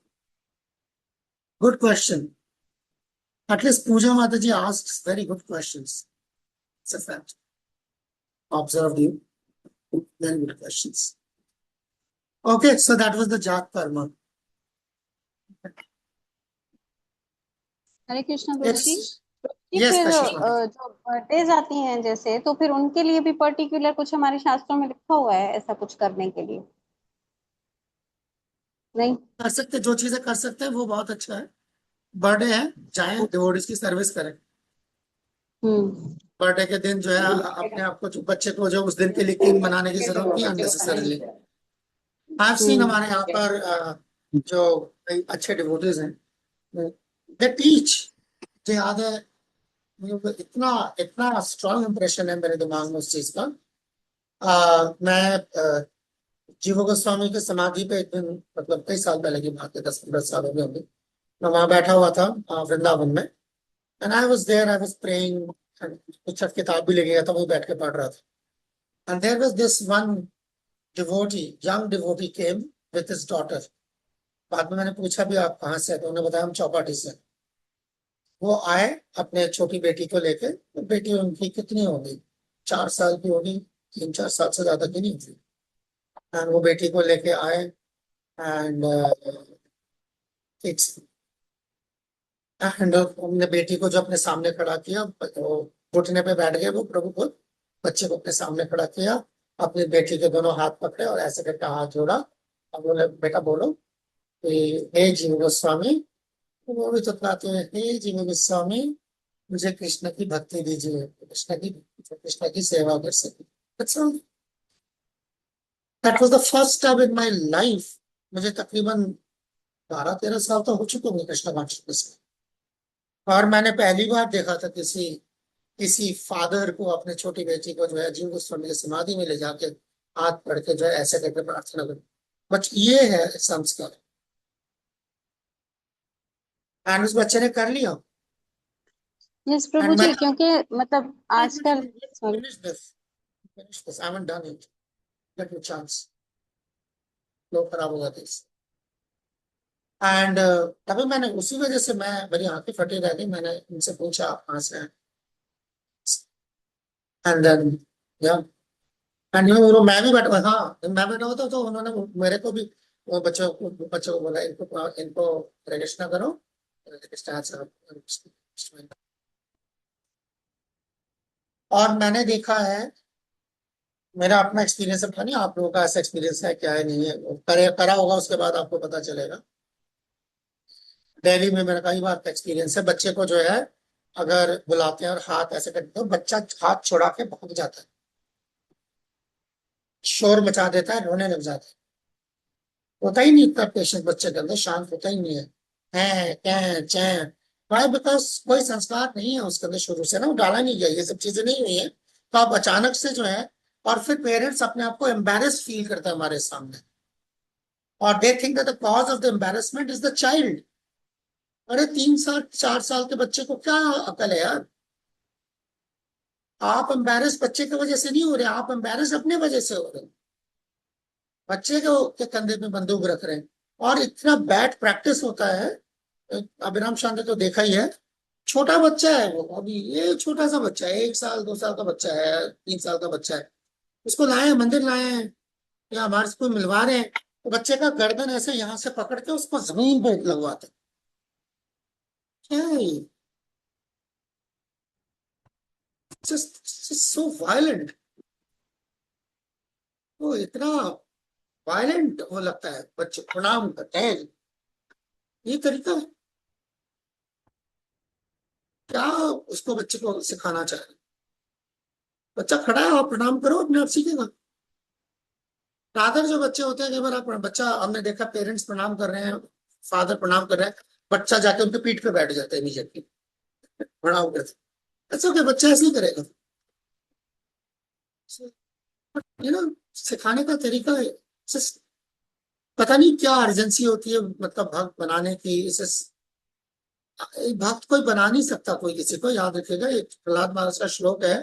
Good question. At least Pooja Mataji asks very good questions. It's a fact. Observed you. Very good questions. Okay, so that was the Jat Karma. Hare Krishna प्रभु ji. Yes, ये yes, फिर Kashima. जो birthdays आती हैं जैसे, तो फिर उनके लिए भी पर्टिकुलर कुछ हमारे शास्त्रों में लिखा हुआ है ऐसा कुछ करने के लिए? नहीं। कर सकते, जो चीजें कर सकते हैं वो बहुत अच्छा है। बर्थडे है, जाएं डिवोटीज की सर्विस करें। बर्थडे के दिन जो है अपने आप को, जो बच्चे को जो उस दिन के लिए केक बनाने की जरूरत नहीं अननेसेसरली। आई हैव सीन हमारे यहाँ पर जो कई अच्छे डिवोटीज हैं, दे टीच, मुझे याद है, इतना इतना स्ट्रॉन्ग इंप्रेशन है मेरे दिमाग में उस चीज का। मैं जीव गोस्वामी के समाधि पे एक दिन, मतलब कई साल पहले की बात है, 10-15 साल हो गए होंगे, मैं वहां बैठा हुआ था वृंदावन में, and I was there, I was praying, कुछ किताब भी लेके गया था, वही बैठ के पढ़ रहा था, and there was this one devotee, young devotee came with his daughter. बाद में मैंने पूछा भी आप कहाँ से, तो उन्होंने बताया हम चौपाटी से। वो आए अपने छोटी बेटी को लेके, तो बेटी उनकी कितनी होगी, 4 साल की होगी, 3-4 साल से ज्यादा की नहीं थी, एंड वो बेटी को लेके आए, एंड इट्स एंड हमने बेटी को जो अपने सामने खड़ा किया, वो घुटने पे बैठ गए, वो प्रभु को बच्चे को अपने सामने खड़ा किया, अपनी बेटी के दोनों हाथ पकड़े और ऐसे करके हाथ जोड़ा। अब बोले बेटा बोलो कि हे जीव गोस्वामी। तो वो भी चतराते हैं, हे जीव गोस्वामी मुझे कृष्ण की भक्ति दीजिए, कृष्ण की सेवा कर सके। That's all. That was the first time in my life। मुझे तकरीबन 12-13 साल तो हो चुके होंगे कृष्ण कॉन्शियसनेस में, और मैंने पहली बार देखा था किसी फादर को अपने छोटी बेटी को जो है जीव गोस्वामी की समाधि में ले जाके हाथ पढ़ के जो है ऐसे करके प्रार्थना करो। बट ये है संस्कार, एंड उस बच्चे ने कर लिया। यस प्रभु एंड जी, मैं क्योंकि मतलब आजकल sorry finish this, I haven't done it, let me chance, लोग खराब हो जाते इससे। एंड तभी मैंने उसी वजह से मेरी आंखें फटी रह गई, मैंने उनसे पूछा आप कहाँ से हैं, एंड देन या एंड वो मैं भी बैठा, हाँ मैं बैठा होता तो उन्होंने मेरे को भी, वो बच्चों को बोला इनको रजिस्टर करो, और मैंने देखा है, मेरा अपना एक्सपीरियंस है, पता नहीं आप लोगों का ऐसा एक्सपीरियंस है क्या है, नहीं है, करा होगा उसके बाद आपको पता चलेगा। दिल्ली में मेरा कई बार एक्सपीरियंस है, बच्चे को जो है अगर बुलाते हैं और हाथ ऐसे करते हैं, बच्चा हाथ छोड़ा के भाग जाता है, शोर मचा देता है, रोने लग जाता है, होता ही नहीं इतना पेशेंस बच्चे के अंदर, शांत होता ही नहीं है क्या चैन। वाई? बिकॉज कोई संस्कार नहीं है उसके अंदर शुरू से ना, वो डाला नहीं गया, ये सब चीजें नहीं हुई है, तो आप अचानक से जो है, और फिर पेरेंट्स अपने आप को एम्बेरस फील करते हैं हमारे सामने, और they think that the cause of the embarrassment is the child. अरे 3 साल 4 साल के बच्चे को क्या अकल है यार? आप एम्बेरस बच्चे की वजह से नहीं हो रहे, आप एम्बेरस अपने वजह से हो रहे, बच्चे के कंधे पे बंदूक रख रहे हैं, और इतना बैड प्रैक्टिस होता है। अभिराम शांति तो देखा ही है, छोटा बच्चा है वो, अभी ये छोटा सा बच्चा है, 1 साल 2 साल का बच्चा है, 3 साल का बच्चा है, उसको लाए मंदिर लाए हैं या हमारे से कोई मिलवा रहे हैं, तो बच्चे का गर्दन ऐसे यहाँ से पकड़ के उसको जमीन पे लगवाते हैं। क्या है ये? just so violent। वो इतना वायलेंट वो लगता है, बच्चे प्रणाम करते हैं, ये तरीका है क्या उसको बच्चे को सिखाना चाहिए? बच्चा खड़ा है, आप प्रणाम करो, अपने आप सीखेगा। रादर जो बच्चे होते हैं, कई बार आप बच्चा, हमने देखा पेरेंट्स प्रणाम कर रहे हैं, फादर प्रणाम कर रहे हैं, बच्चा जाके उनके पीठ पे बैठ जाता है इमीडिएटली प्रणाम करते। ऐसा क्या बच्चा ऐसे ही करेगा? ये ना सिखाने का तरीका है, पता नहीं क्या अर्जेंसी होती है मतलब भक्त बनाने की, इसे भक्त कोई बना नहीं सकता कोई किसी को, याद रखिएगा, एक प्रहलाद महाराज का श्लोक है,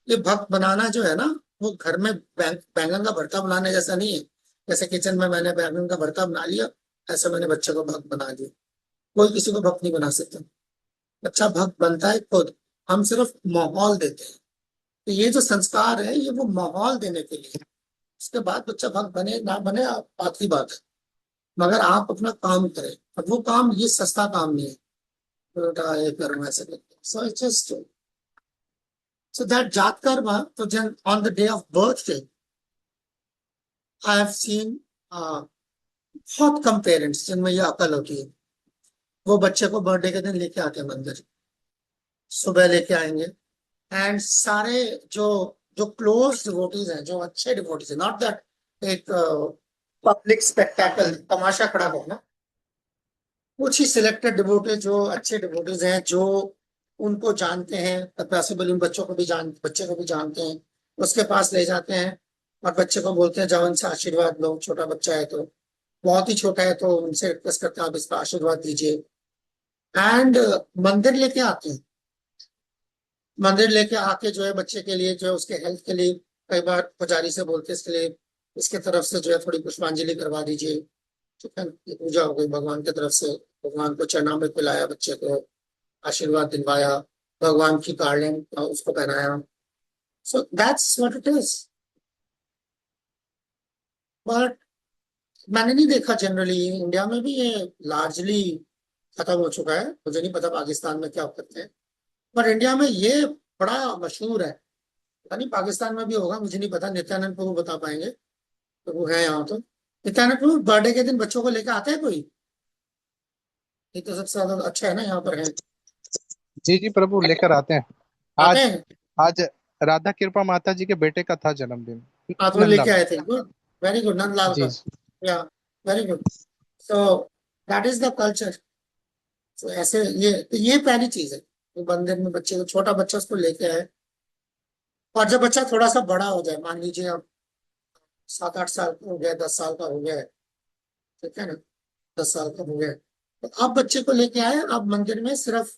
ये भक्त बनाना जो है ना, वो घर में बैंगन का भरता बनाने जैसा नहीं है। जैसे किचन में मैंने बैंगन का भरता बना लिया, ऐसे मैंने बच्चे को भक्त बना दिया। कोई किसी को भक्त नहीं बना सकता, बच्चा भक्त बनता है खुद, हम सिर्फ माहौल देते हैं। तो ये जो संस्कार है, ये वो माहौल देने के लिए, उसके बाद बच्चा भक्त बने ना बने बात की बात है, मगर आप अपना काम करें, और वो काम ये सस्ता काम नहीं है, ये करूँ ऐसे करके। So it's just so that जात कर्म, तो then on the day of birthday I have seen बहुत कम पेरेंट्स जिनमें ये अकल होती है, वो बच्चे को बर्थडे के दिन लेके आते हैं मंदिर, सुबह लेके आएंगे, एंड सारे जो जो क्लोज डिवोटीज हैं, जो अच्छे डिवोटीज हैं, नॉट दैट एक पब्लिक स्पेक्टेकल तमाशा खड़ा करना, कुछ ही सिलेक्टेड डिवोटीज जो अच्छे डिवोटीज हैं, जो उनको जानते हैं, पॉसिबल उन बच्चे को भी जानते हैं, उसके पास ले जाते हैं और बच्चे को बोलते हैं जाओ इनसे आशीर्वाद लो, छोटा बच्चा है तो, बहुत ही छोटा है तो उनसे रिक्वेस्ट करते हैं आप इसका आशीर्वाद दीजिए, एंड मंदिर लेके आते हैं। मंदिर लेके आके जो है बच्चे के लिए, जो है उसके हेल्थ के लिए, कई बार पुजारी से बोलते हैं इसके लिए, इसके तरफ से जो है थोड़ी पुष्पांजलि करवा दीजिए, ठीक है, पूजा हो गई भगवान की तरफ से, भगवान को चरणामृत पिलाया, बच्चे को आशीर्वाद दिलवाया, भगवान की कार्लिंग उसको पहनाया। So that's what it is. But मैंने नहीं देखा जनरली, इंडिया में भी ये लार्जली खत्म हो चुका है, मुझे नहीं पता पाकिस्तान में क्या करते हैं, पर इंडिया में ये बड़ा मशहूर है। पता नहीं पाकिस्तान में भी होगा, मुझे नहीं पता, नित्यानंद प्रभु बता पाएंगे, तो वो है यहाँ तो। नित्यानंद प्रभु बर्थडे के दिन बच्चों को लेकर आते हैं कोई? ये तो सबसे ज्यादा अच्छा है ना, यहाँ पर है। जी जी प्रभु, लेकर आते हैं। आते आज हैं। आज राधा कृपा माता जी के बेटे का था जन्मदिन, हाँ तो लेके नंदलाल। आए थे, गुड, वेरी गुड, नंदलाल जी का। जी। या, very good. So that is the culture. तो ऐसे ये पहली चीज है, तो बंधन में बच्चे को, छोटा बच्चा उसको लेके आए। और जब बच्चा थोड़ा सा बड़ा हो जाए, मान लीजिए अब 7-8 साल का हो गया, 10 साल का हो गया है, ठीक है ना, 10 साल का हो गया है, तो अब बच्चे को लेके आए, अब मंदिर में सिर्फ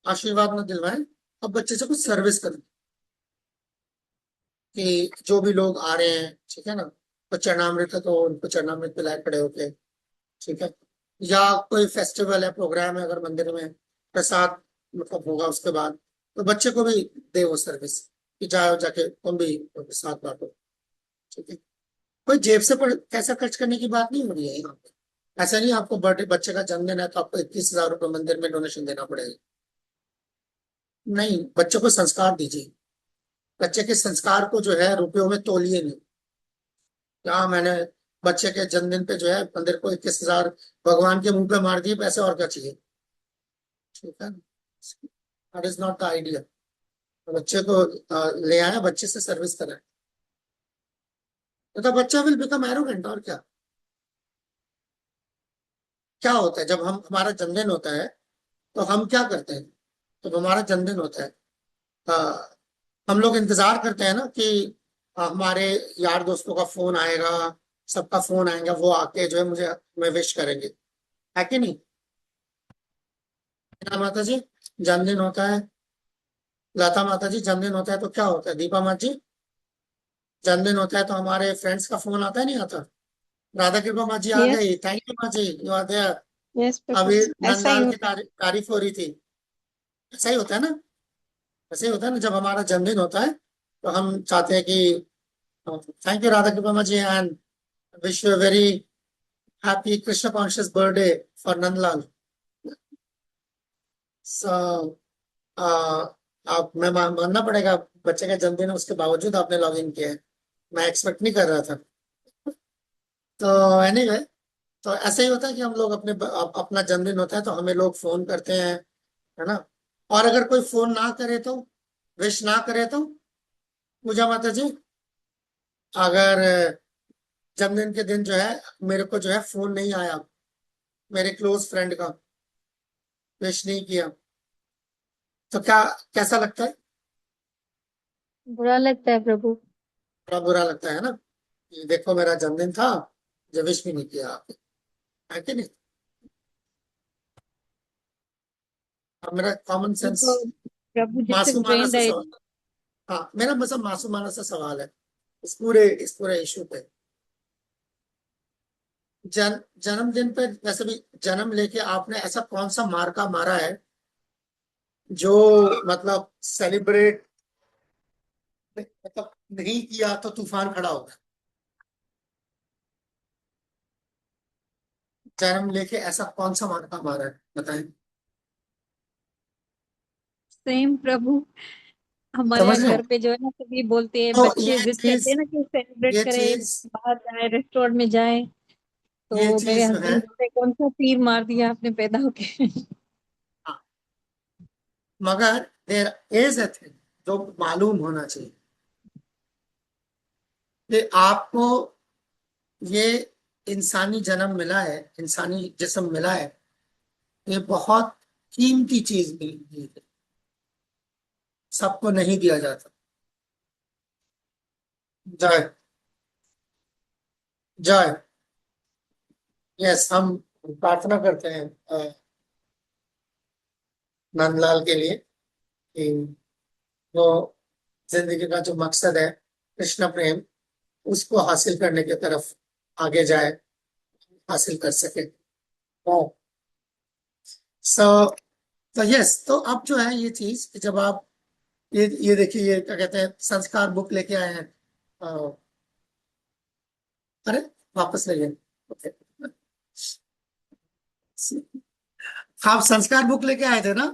आशीर्वाद न दिलवाएं, अब बच्चे से कुछ सर्विस करें, कि जो भी लोग आ रहे हैं, ठीक है ना, तो चरणामृत है तो उनको चरणामृत पिलाए खड़े होके, ठीक है। या कोई फेस्टिवल है, प्रोग्राम है, अगर मंदिर में प्रसाद मतलब होगा उसके बाद, तो बच्चे को भी दे वो सर्विस, कि जाओ जाके तुम भी प्रसाद बांटो, ठीक है। कोई जेब से पैसा खर्च करने की बात नहीं हो रही है यहाँ पे। ऐसा नहीं आपको बर्थडे, बच्चे का जन्मदिन है तो आपको 21,000 रुपये मंदिर में डोनेशन देना पड़ेगा। नहीं, बच्चे को संस्कार दीजिए। बच्चे के संस्कार को जो है रुपयों में तोलिए नहीं। क्या मैंने बच्चे के जन्मदिन पे जो है मंदिर को 21,000 भगवान के मुंह पे मार दिए पैसे, और क्या चाहिए, ठीक है। That is not the idea. बच्चे को ले आया, बच्चे से सर्विस कराए, तो बच्चा विल बिकम एरोगेंट। और क्या क्या होता है जब हम, हमारा जन्मदिन होता है तो हम क्या करते हैं? तो हमारा जन्मदिन होता है, अ, हम लोग इंतजार करते हैं ना कि हमारे यार दोस्तों का फोन आएगा, सबका फोन आएगा, वो आके जो है मुझे, हमें विश करेंगे, है कि नहीं? क्या माता जी, जन्मदिन होता है, लता माता जी जन्मदिन होता है तो क्या होता है, दीपा माता जी जन्मदिन होता है तो हमारे फ्रेंड्स का फोन आता है, नहीं आता? राधा कृपा माँ जी आ यस, गई, थैंक यू माँ जी, यू आर देयर। यस प्रभु, अभी ऐसा ही नंदलाल की होता है। तारीफ हो रही थी। ऐसा ही होता है ना, ऐसे ही होता है ना, जब हमारा जन्मदिन होता है तो हम चाहते हैं कि thank you Radha Kripa ji, and wish you very happy Krishna conscious birthday for Nandlal. So आप, मैं मानना पड़ेगा, बच्चे का जन्मदिन है उसके बावजूद आपने लॉग इन किया है, मैं एक्सपेक्ट नहीं कर रहा था। तो एनीवे, तो ऐसे ही होता है कि हम लोग अपना जन्मदिन होता है तो हमें लोग फोन करते हैं, है ना। और अगर कोई फोन ना करे तो, विश ना करे तो, पूजा माता जी, अगर जन्मदिन के दिन जो है मेरे को जो है फोन नहीं आया, मेरे क्लोज फ्रेंड का, विश नहीं किया, तो क्या, कैसा लगता है? बुरा लगता है प्रभु। बड़ा बुरा लगता है ना, कि देखो मेरा जन्मदिन था, जो विश भी नहीं किया आपने, है कि नहीं? अब मेरा कॉमन ये सेंस, तो प्रभु जिससे मासूमाना ट्रेंड सा है। सवाल, हाँ मेरा मतलब मासूमाना सा सवाल है इस पूरे इशू पे। जन्मदिन पे वैसे भी, जन्म लेके आपने ऐसा कौन सा मार्का मारा है जो मतलब सेलिब्रेट मतलब नहीं किया तो तूफान खड़ा होगा? जन्म लेके ऐसा कौन सा मार्का मारा है, बताएं। सेम प्रभु, हमारे समझ यहाँ रहे घर हैं? पे जो है ना सभी बोलते हैं, तो बच्चे जिद करते हैं ना कि सेलिब्रेट ये करें, चीज बाहर जाए, रेस्टोरेंट में जाए। ये तो मेरे चीज जो है, हस्बैंड बोलते हैं, कौन सा तीर मार दिया आपने पैदा होके। हाँ, मगर देर इज अ थिंग जो मालूम होना चाहिए, कि आपको ये इंसानी जन्म मिला है, इंसानी जिस्म मिला है, ये बहुत कीमती चीज मिली है, सबको नहीं दिया जाता। जय, जय। यस, हम प्रार्थना करते हैं नंदलाल के लिए, कि वो जिंदगी का जो मकसद है, कृष्ण प्रेम, उसको हासिल करने की तरफ आगे जाए, हासिल कर सके। सो, तो यस, तो अब जो है ये चीज कि जब आप, ये देखिए, ये क्या कहते हैं, संस्कार बुक लेके आए हैं। अ, अरे वापस ले गए, ओके। आप संस्कार बुक लेके आए थे ना?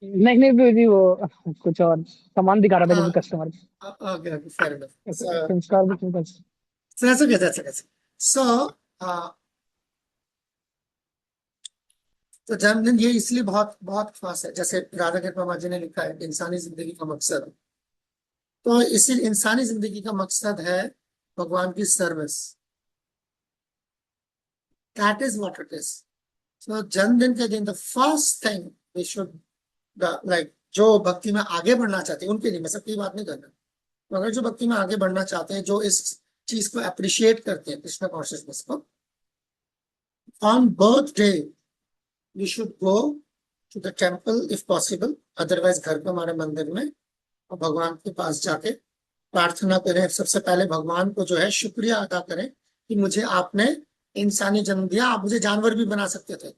नहीं नहीं प्रभु जी, वो कुछ और सामान दिखा रहा था किसी customer okay okay, fair enough. को। So, संस्कार बुक में बस। that's okay, that's okay. So, तो जन्मदिन ये इसलिए बहुत बहुत खास है, जैसे राधा कृपा जी ने लिखा है, इंसानी जिंदगी का मकसद। तो इसी इंसानी जिंदगी का मकसद है भगवान की service. That is what it is. तो जन्मदिन के दिन the first thing we should, like, जो भक्ति में आगे बढ़ना चाहते हैं उनके लिए, मैं सबकी बात नहीं कर रहा, मगर जो भक्ति में आगे बढ़ना चाहते हैं, जो इस चीज को अप्रिशिएट करते हैं, कृष्ण कॉन्शियसनेस को, on birthday we should go to the temple if possible, otherwise घर पे हमारे मंदिर में, और भगवान के पास जाके प्रार्थना करें। सबसे पहले भगवान को जो है शुक्रिया अदा करें कि मुझे आपने इंसानी जन्म दिया। आप मुझे जानवर भी बना सकते थे,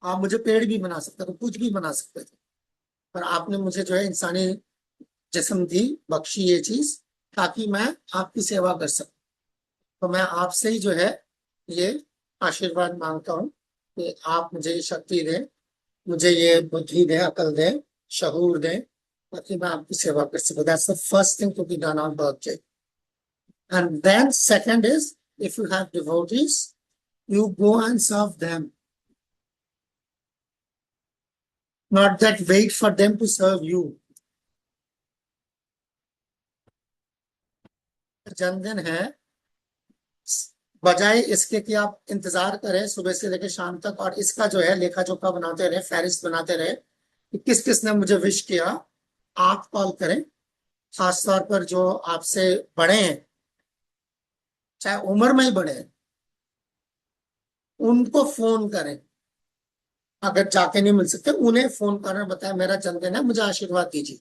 आप मुझे पेड़ भी बना सकते थे, कुछ भी बना सकते थे, पर आपने मुझे जो है इंसानी जिस्म दी, बख्शी ये चीज, ताकि मैं आपकी सेवा कर सकूं। तो मैं आपसे ही जो है ये आशीर्वाद मांगता हूँ कि आप मुझे ये शक्ति दें, मुझे ये बुद्धि दें, अकल दें, शहूर दें, ताकि मैं आपकी सेवा कर सकूं। That's the first thing to be done on birthday. And then second is, if you have devotees, you go and serve them, not that wait for them to serve you. जन्मदिन है, बजाय इसके कि आप इंतजार करें सुबह से लेकर शाम तक और इसका जो है लेखा जोखा बनाते रहे, फहरिस्त बनाते रहे कि किस किस ने मुझे विश किया, आप कॉल करें। खासतौर पर जो आपसे बड़े हैं, चाहे उम्र में ही बड़े हैं, उनको फोन करें। अगर जाके नहीं मिल सकते, उन्हें फोन करें, बताएं मेरा जन्मदिन है, मुझे आशीर्वाद दीजिए।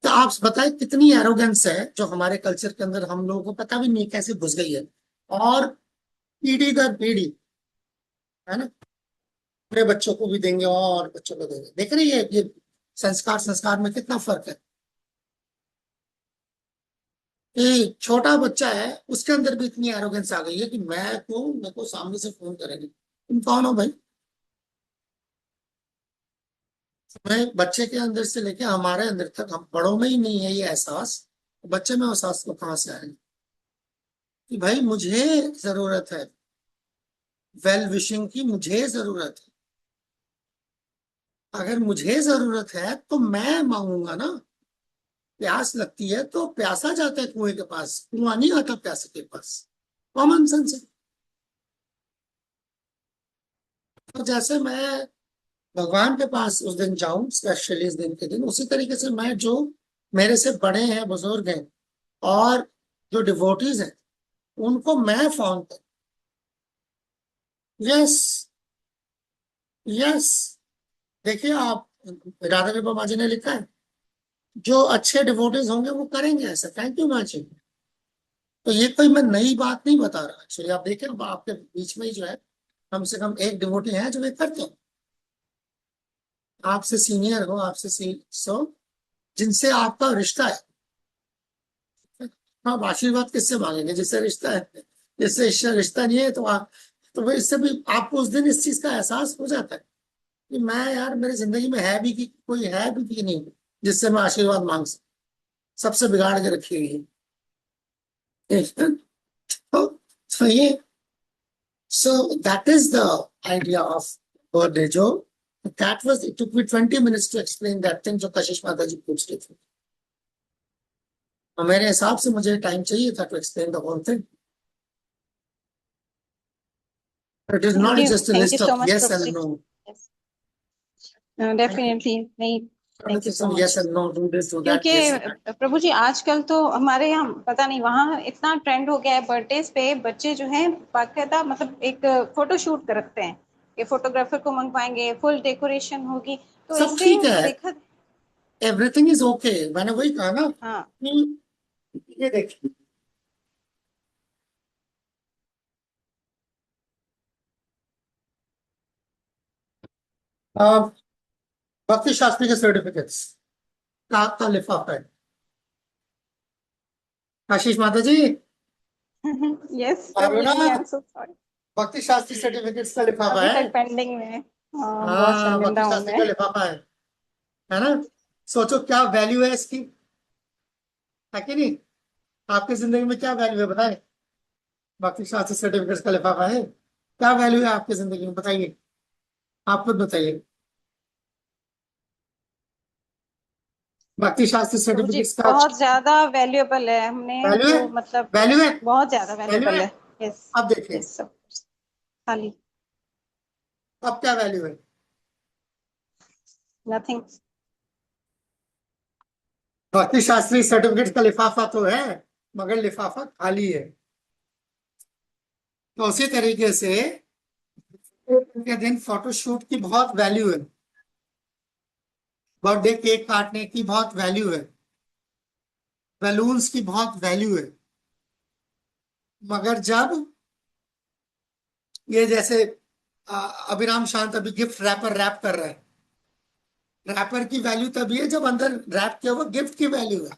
तो आप बताएं कितनी एरोगेंस है जो हमारे कल्चर के अंदर हम लोगों को पता भी नहीं कैसे घुस गई है, और पीढ़ी दर पीढ़ी, है ना, अपने बच्चों को भी देंगे और बच्चों को देंगे। देख रही है ये संस्कार संस्कार में कितना फर्क है। कि छोटा बच्चा है, उसके अंदर भी इतनी एरोगेंस आ गई है कि मेरे को सामने से फोन करेंगे, तुम कौन हो भाई? मैं बच्चे के अंदर से लेके हमारे अंदर तक, हम बड़ों में ही नहीं है ये एहसास, बच्चे में एहसास को कहां से आएगा कि भाई मुझे जरूरत है वेल विशिंग की, मुझे जरूरत है। अगर मुझे जरूरत है तो मैं मांगूंगा ना। प्यास लगती है तो प्यासा जाता है कुएं के पास, कुआं नहीं आता प्यासे के पास। कॉमन सेंस है। तो जैसे मैं भगवान के पास उस दिन जाऊं, स्पेशली इस दिन के दिन, उसी तरीके से मैं जो मेरे से बड़े हैं, बुजुर्ग हैं, और जो डिवोटीज हैं, उनको मैं फोन कर, यस यस। देखिए आप, राधा कृपा माँ जी ने लिखा है, जो अच्छे डिवोटीज होंगे वो करेंगे ऐसा। थैंक यू माँ जी। तो ये कोई मैं नई बात नहीं बता रहा, एक्चुअली आप देखें, आपके बीच में ही जो है कम से कम एक डिवोटी है जो ये करते हैं, आपसे सीनियर हो, सो जिनसे आपका रिश्ता है। आप आशीर्वाद किससे मांगेंगे? जिससे रिश्ता है। जिससे रिश्ता नहीं है तो आप, तो भाई इससे भी आपको उस दिन इस चीज का एहसास हो जाता है कि मैं, यार मेरी जिंदगी में है भी कि कोई है भी कि नहीं जिससे मैं आशीर्वाद मांग सकूं। सबसे बिगाड़ के रखी हुई है। तो ये, so that is the idea of birthday, जो that was, it took me 20 minutes to explain that thing जो कशिश माता जी पूछ रही थी। और मेरे हिसाब से मुझे टाइम चाहिए था to explain the whole thing. It is not just a Thank list you so of much, yes Prabhu and ji. no. Yes. Definitely नहीं, thank you so much. Yes and no, do this, do that. क्योंकि Yes and that. प्रभु जी आजकल तो हमारे यहाँ पता नहीं वहाँ इतना ट्रेंड हो गया है, बर्थडेज पे बच्चे जो हैं बाकायदा मतलब एक फोटो शूट करते हैं, ये फोटोग्राफर को मंगवाएंगे, फुल डेकोरेशन होगी, तो सब इससे ठीक है, देखा। Everything is okay. मैंने वही कहा ना हाँ कि ये देखिए, भक्ति शास्त्री के सर्टिफिकेट्स का लिफाफा है। आशीष माता जी, yes Aruna, Prabhu ji, I'm so sorry. भक्ति शास्त्री सर्टिफिकेट्स का लिफाफा अभी है। तक पेंडिंग में है। हाँ, बहुत हाँ, शर्मिंदा भक्ति हूँ शास्त्री का मैं। लिफाफा है ना? सोचो क्या वैल्यू है इसकी, है कि नहीं? आपकी जिंदगी में क्या वैल्यू है बताए? भक्ति शास्त्री सर्टिफिकेट्स का लिफाफा है, क्या वैल्यू है आपकी जिंदगी में बताइए? आप खुद बताइए। भक्ति शास्त्री प्रभु जी, सर्टिफिकेट्स का बहुत ज्यादा वैल्यूएबल है, हमने वैल्यू है, जो मतलब वैल्यू है, बहुत ज्यादा वैल्यू वैल्यूएबल है। है। यस, अब देखिए, यस, सब खाली अब क्या वैल्यू है? नथिंग। भक्ति शास्त्री सर्टिफिकेट का लिफाफा तो है, मगर लिफाफा खाली है। तो उसी तरीके से के दिन फोटोशूट की बहुत वैल्यू है, बर्थडे केक काटने की बहुत वैल्यू है, बैलून्स की बहुत वैल्यू है, मगर जब ये जैसे अभिराम शांत अभी गिफ्ट रैपर रैप कर रहा है, रैपर की वैल्यू तभी है जब अंदर रैप किया हुआ गिफ्ट की वैल्यू है।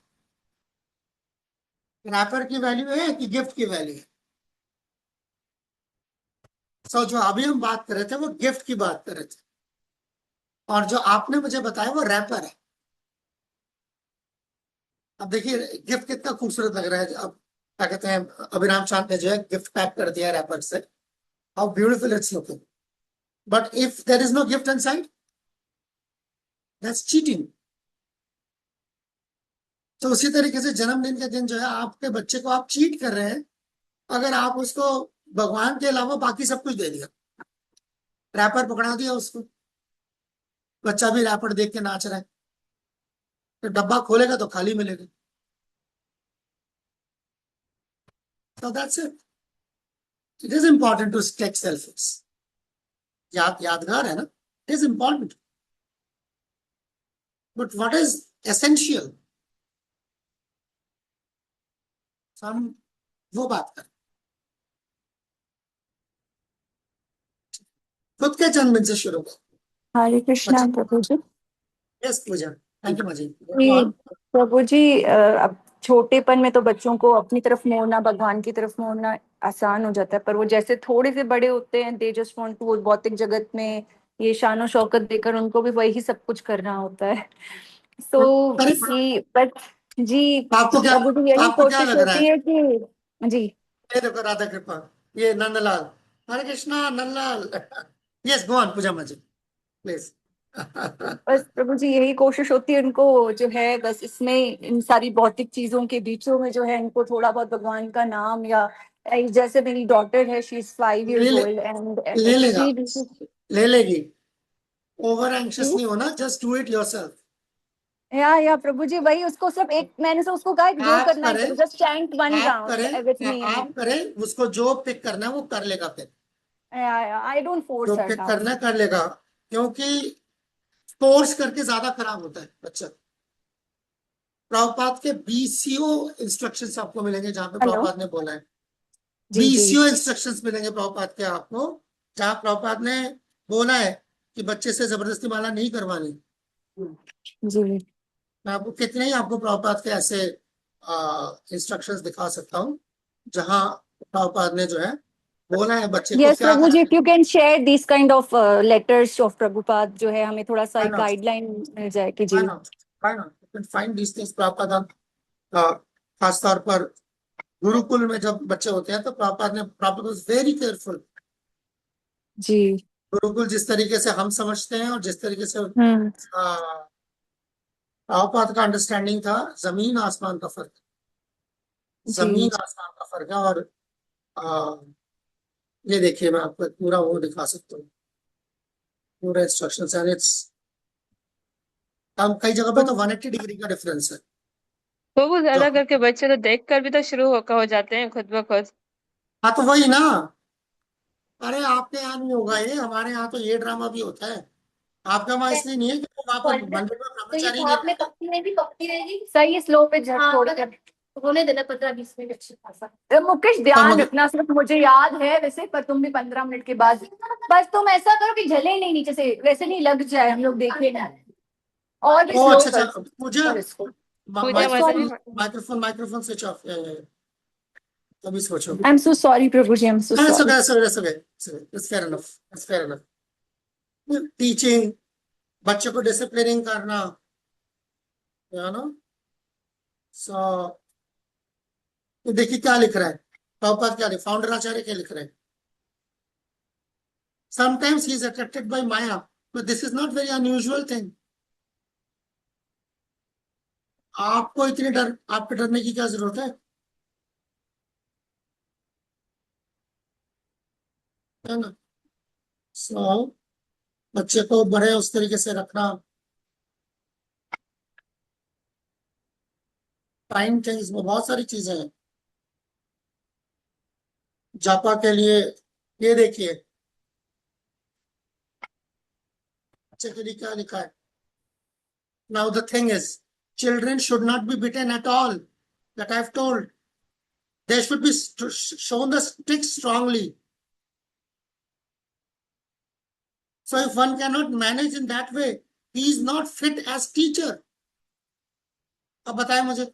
रैपर की वैल्यू है कि गिफ्ट की वैल्यू है? सो जो अभी हम बात कर रहे थे वो गिफ्ट की बात कर रहे थे, और जो आपने मुझे बताया वो रैपर है। अब देखिए गिफ्ट कितना खूबसूरत लग रहा है। अब क्या कहते हैं, अभिराम शांत ने जो है गिफ्ट पैक कर दिया रैपर से, how beautiful it's looking, but if there is no gift inside, that's cheating. तो उसी तरीके से जन्मदिन के दिन जो है आपके बच्चे को आप चीट कर रहे हैं, अगर आप उसको भगवान के अलावा बाकी सब कुछ दे दिया, रैपर पकड़ा दिया उसको, बच्चा भी रैपर देख के नाच रहा है, तो डब्बा खोलेगा तो खाली मिलेगा। So that's it. It is important to take selfies. यादगार है ना? It is important. But what is essential? हम वो बात करें। खुद के जन्मदिन से शुरू करें। हरे कृष्णा अच्छा, प्रभु जी। यस पूजा, थैंक यू माजी। जी प्रभु जी, अब छोटेपन में तो बच्चों को अपनी तरफ मोड़ना, भगवान की तरफ मोड़ना आसान हो जाता है, पर वो जैसे थोड़े से बड़े होते हैं, दे जस्ट वांट टू भौतिक जगत में ये शानो शौकत देकर उनको भी वही सब कुछ करना होता है। तो अरे ये बस जी आपको क्या, प्रभु जी यही आपको क्या कोशिश लग रहा है? होती है कि जी ये देखो राधा कृपा, ये Nandlal, Hare Krishna Nandlal. Yes, go on Puja माजी प्लीज। बस प्रभु जी यही कोशिश होती है उनको, जो है बस इसमें इन सारी भौतिक चीजों के बीचों में जो है इनको थोड़ा बहुत भगवान का नाम, या जैसे मेरी डॉटर है, शी इज 5 years ले old एंड ले लेगा, शी ले लेगी। ओवर एंक्शियस नहीं होना, जस्ट डू इट योरसेल्फ। या प्रभु जी वही उसको सब एक मैंने से उसको कहा जो आप करना करें, है जस्ट चैंट वन आप राउंड विथ करें, मी। आप करें, उसको जो पिक करना है वो कर लेगा, फिर आई डोंट जो फोर्स हर पिक नाउ। करना है कर लेगा, क्योंकि फोर्स करके ज्यादा खराब होता है बच्चा। प्रभुपाद के बीसीओ इंस्ट्रक्शंस आपको मिलेंगे जहां पे हेलो प्रभुपाद ने बोला है, जी जी बीसीओ इंस्ट्रक्शंस मिलेंगे प्रभुपाद के आपको, जहां प्रभुपाद ने बोला है कि बच्चे से जबरदस्ती माला नहीं करवानी। जी मैं आपको कितने ही आपको प्रभुपाद के ऐसे इंस्ट्रक्शंस दिखा सकता हूँ जहां प्रभुपाद ने जो है बोला है बच्चे को यस क्या प्रभु जी, करना if you can share this kind of letters of Prabhupada, जो है हमें थोड़ा सा है। एक गाइडलाइन मिल जाए कि Why ji. not? Why not? You can find these things। Prabhupada खासतौर पर गुरुकुल में जब बच्चे होते हैं तो प्रभुपाद वाज वेरी केयरफुल। जी गुरुकुल जिस तरीके से हम समझते हैं और जिस तरीके से हम्म प्रभुपाद का अंडरस्टैंडिंग था, जमीन आसमान का फर्क, जी जमीन आसमान का फर्क है। और आ, ये देखिए मैं आपको एक पूरा वो दिखा सकता हूँ, पूरा इंस्ट्रक्शन एंड इट्स, हम कई जगह पे तो तो 180 डिग्री का डिफरेंस है। तो वो जो ज्यादा करके बच्चे तो देख कर भी तो शुरू हो जाते हैं खुद ब खुद। हाँ तो वही ना, अरे आपके यहाँ नहीं होगा ये, हमारे यहाँ तो ये ड्रामा भी होता है। आपका वहाँ इसलिए नहीं है कि वहाँ पे मंदिर में तो ये ब्रह्मचारी नहीं भाप में रहते। पकती रहेगी सही है, स्लो पे झट छोड़ कर होने देना 15-20 मिनट अच्छी खासा। मुकेश तो ध्यान मगर रखना, सिर्फ मुझे याद है वैसे, पर तुम भी 15 मिनट के बाद बस तुम ऐसा करो कि जले नहीं नीचे से, वैसे नहीं लग जाए, हम लोग देखे ना, और भी ओ स्लो अच्छा कर अच्छा, मुझे कर इसको। पूजा बस माता माइक्रोफोन जी। Sorry microphone microphone switch off. अभी सोचो। I'm so sorry, Prabhuji. I'm so That's sorry. okay, that's okay, that's okay. That's fair enough. That's fair enough. Teaching, बच्चों को डिसिप्लिनिंग करना, यू नो। सो देखिए क्या लिख रहा है प्रभुपाद, क्या लिख, फाउंडर आचार्य क्या लिख रहे हैं। Sometimes he is attracted by Maya, but this is not very unusual thing. आपको इतनी आपको डरने की क्या जरूरत है ना। सो बच्चे को बड़े उस तरीके से रखना, टाइम थिंग्स में बहुत सारी चीजें हैं। जापा के लिए ये देखिए बच्चे के लिए क्या लिखा है। Now the thing is, children should not be beaten at all. That I have told. They should be shown the stick strongly. So if one cannot manage in that way, he is not fit as teacher. अब बताएं मुझे।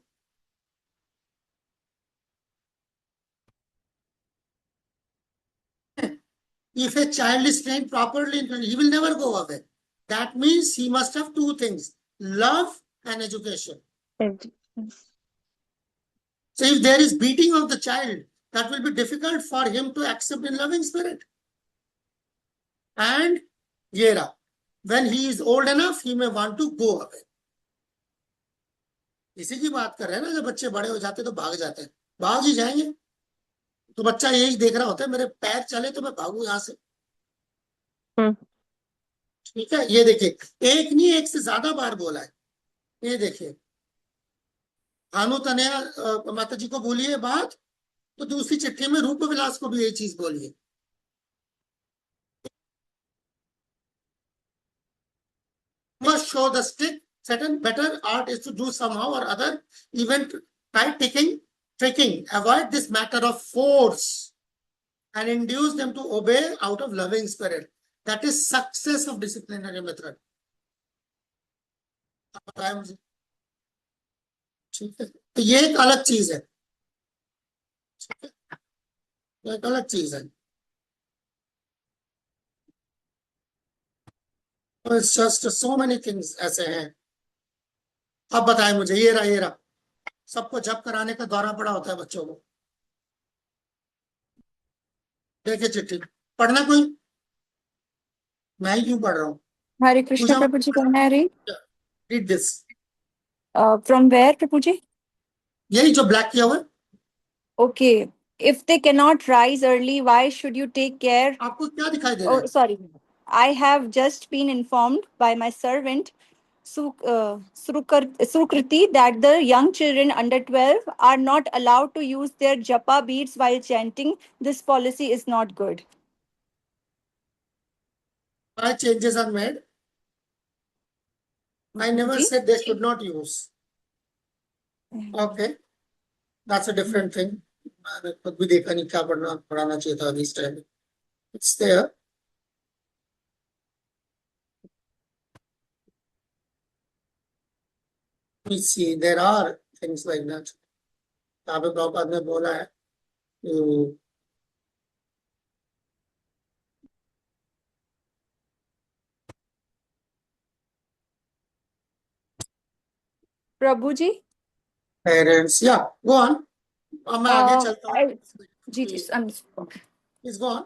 If a child is trained properly, he will never go away. That means he must have two things: love and education. So if there is beating of the child, that will be difficult for him to accept in loving spirit. And Yera, when he is old enough, he may want to go away. इसी की बात कर रहे हैं ना, जब बच्चे बड़े हो जाते तो भाग जाते हैं, भाग ही जाएंगे। तो बच्चा यही देख रहा होता है, मेरे पैर चले तो मैं भागू यहां से। ठीक है, ये देखिए, एक नहीं एक से ज्यादा बार बोला है। ये देखिए, भानु तनया माता जी को बोलिए बात, तो दूसरी चिट्ठी में रूप विलास को भी यही चीज बोलिए। Must show the stick. Certain better art is to do somehow or other, even try tricking. Avoid this matter of force and induce them to obey out of loving spirit. That is success of disciplinary method. ठीक है, तो ये एक अलग चीज है। ठीक है, ये एक अलग चीज है। It's just so many things ऐसे हैं। अब बताएं मुझे, ये रहा सबको जप कराने का दौरा पड़ा होता है बच्चों को। देखिए चिट्ठी, पढ़ना कोई? मैं ही क्यों पढ़ रहा हूँ? Hare Krishna, Prabhuji. Can I read? Read this. From where, Prabhuji? यही जो ब्लैक किया हुआ है। Okay. If they cannot rise early, why should you take care? आपको क्या दिखाई दे रहा है? Oh, sorry. I have just been informed by my servant, Sukriti, that the young children under 12 are not allowed to use their japa beads while chanting. This policy is not good. Why changes are made? I never said they should not use. Okay, that's a different thing. मैंने खुद भी देखा नहीं क्या पढ़ाना चाहिए था इस time. It's there. We see there are things like that. यहाँ पे प्रभुपाद ने बोला है कि Prabhuji? parents, yeah, go on. अब मैं आगे चलता हूँ। जी, Please go on.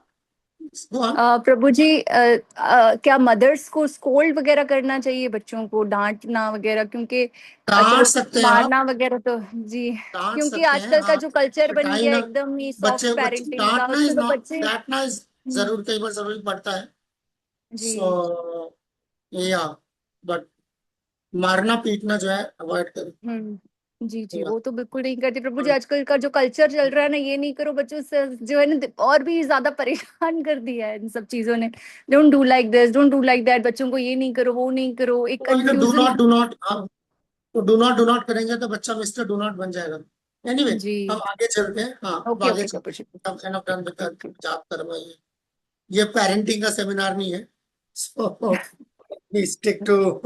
Go on. प्रभुजी, क्या मदर्स को स्कोल्ड वगैरह करना चाहिए बच्चों को, डांटना वगैरह? क्योंकि डांट सकते हैं, मारना वगैरह तो जी, डांट क्योंकि सकते आजकल हैं, का जो कल्चर बन पिटाई गया ना, एकदम ही बच्चे सॉफ्ट पेरेंटिंग का, डांटना उससे इज तो नॉट, बच्चे डांटना इज जरूर कई बार जरूरी पड़ता है। जी। सो या बट मारना पीटना जो है अवॉइड करो। जी, वो तो बिल्कुल नहीं करते प्रभु जी। आजकल का जो कल्चर चल रहा है ना, ये नहीं करो, बच्चों से जो है ना और भी ज्यादा परेशान कर दिया है इन सब चीजों ने। Don't do like this, don't do like that, बच्चों को ये नहीं करो, वो नहीं करो, एक कंफ्यूजन। डू नॉट करेंगे तो बच्चा मिस्टर डू नॉट बन जाएगा। एनीवे, हम आगे चलते हैं। हाँ, आगे जाप करवा। ये पेरेंटिंग का सेमिनार नहीं है, so stick to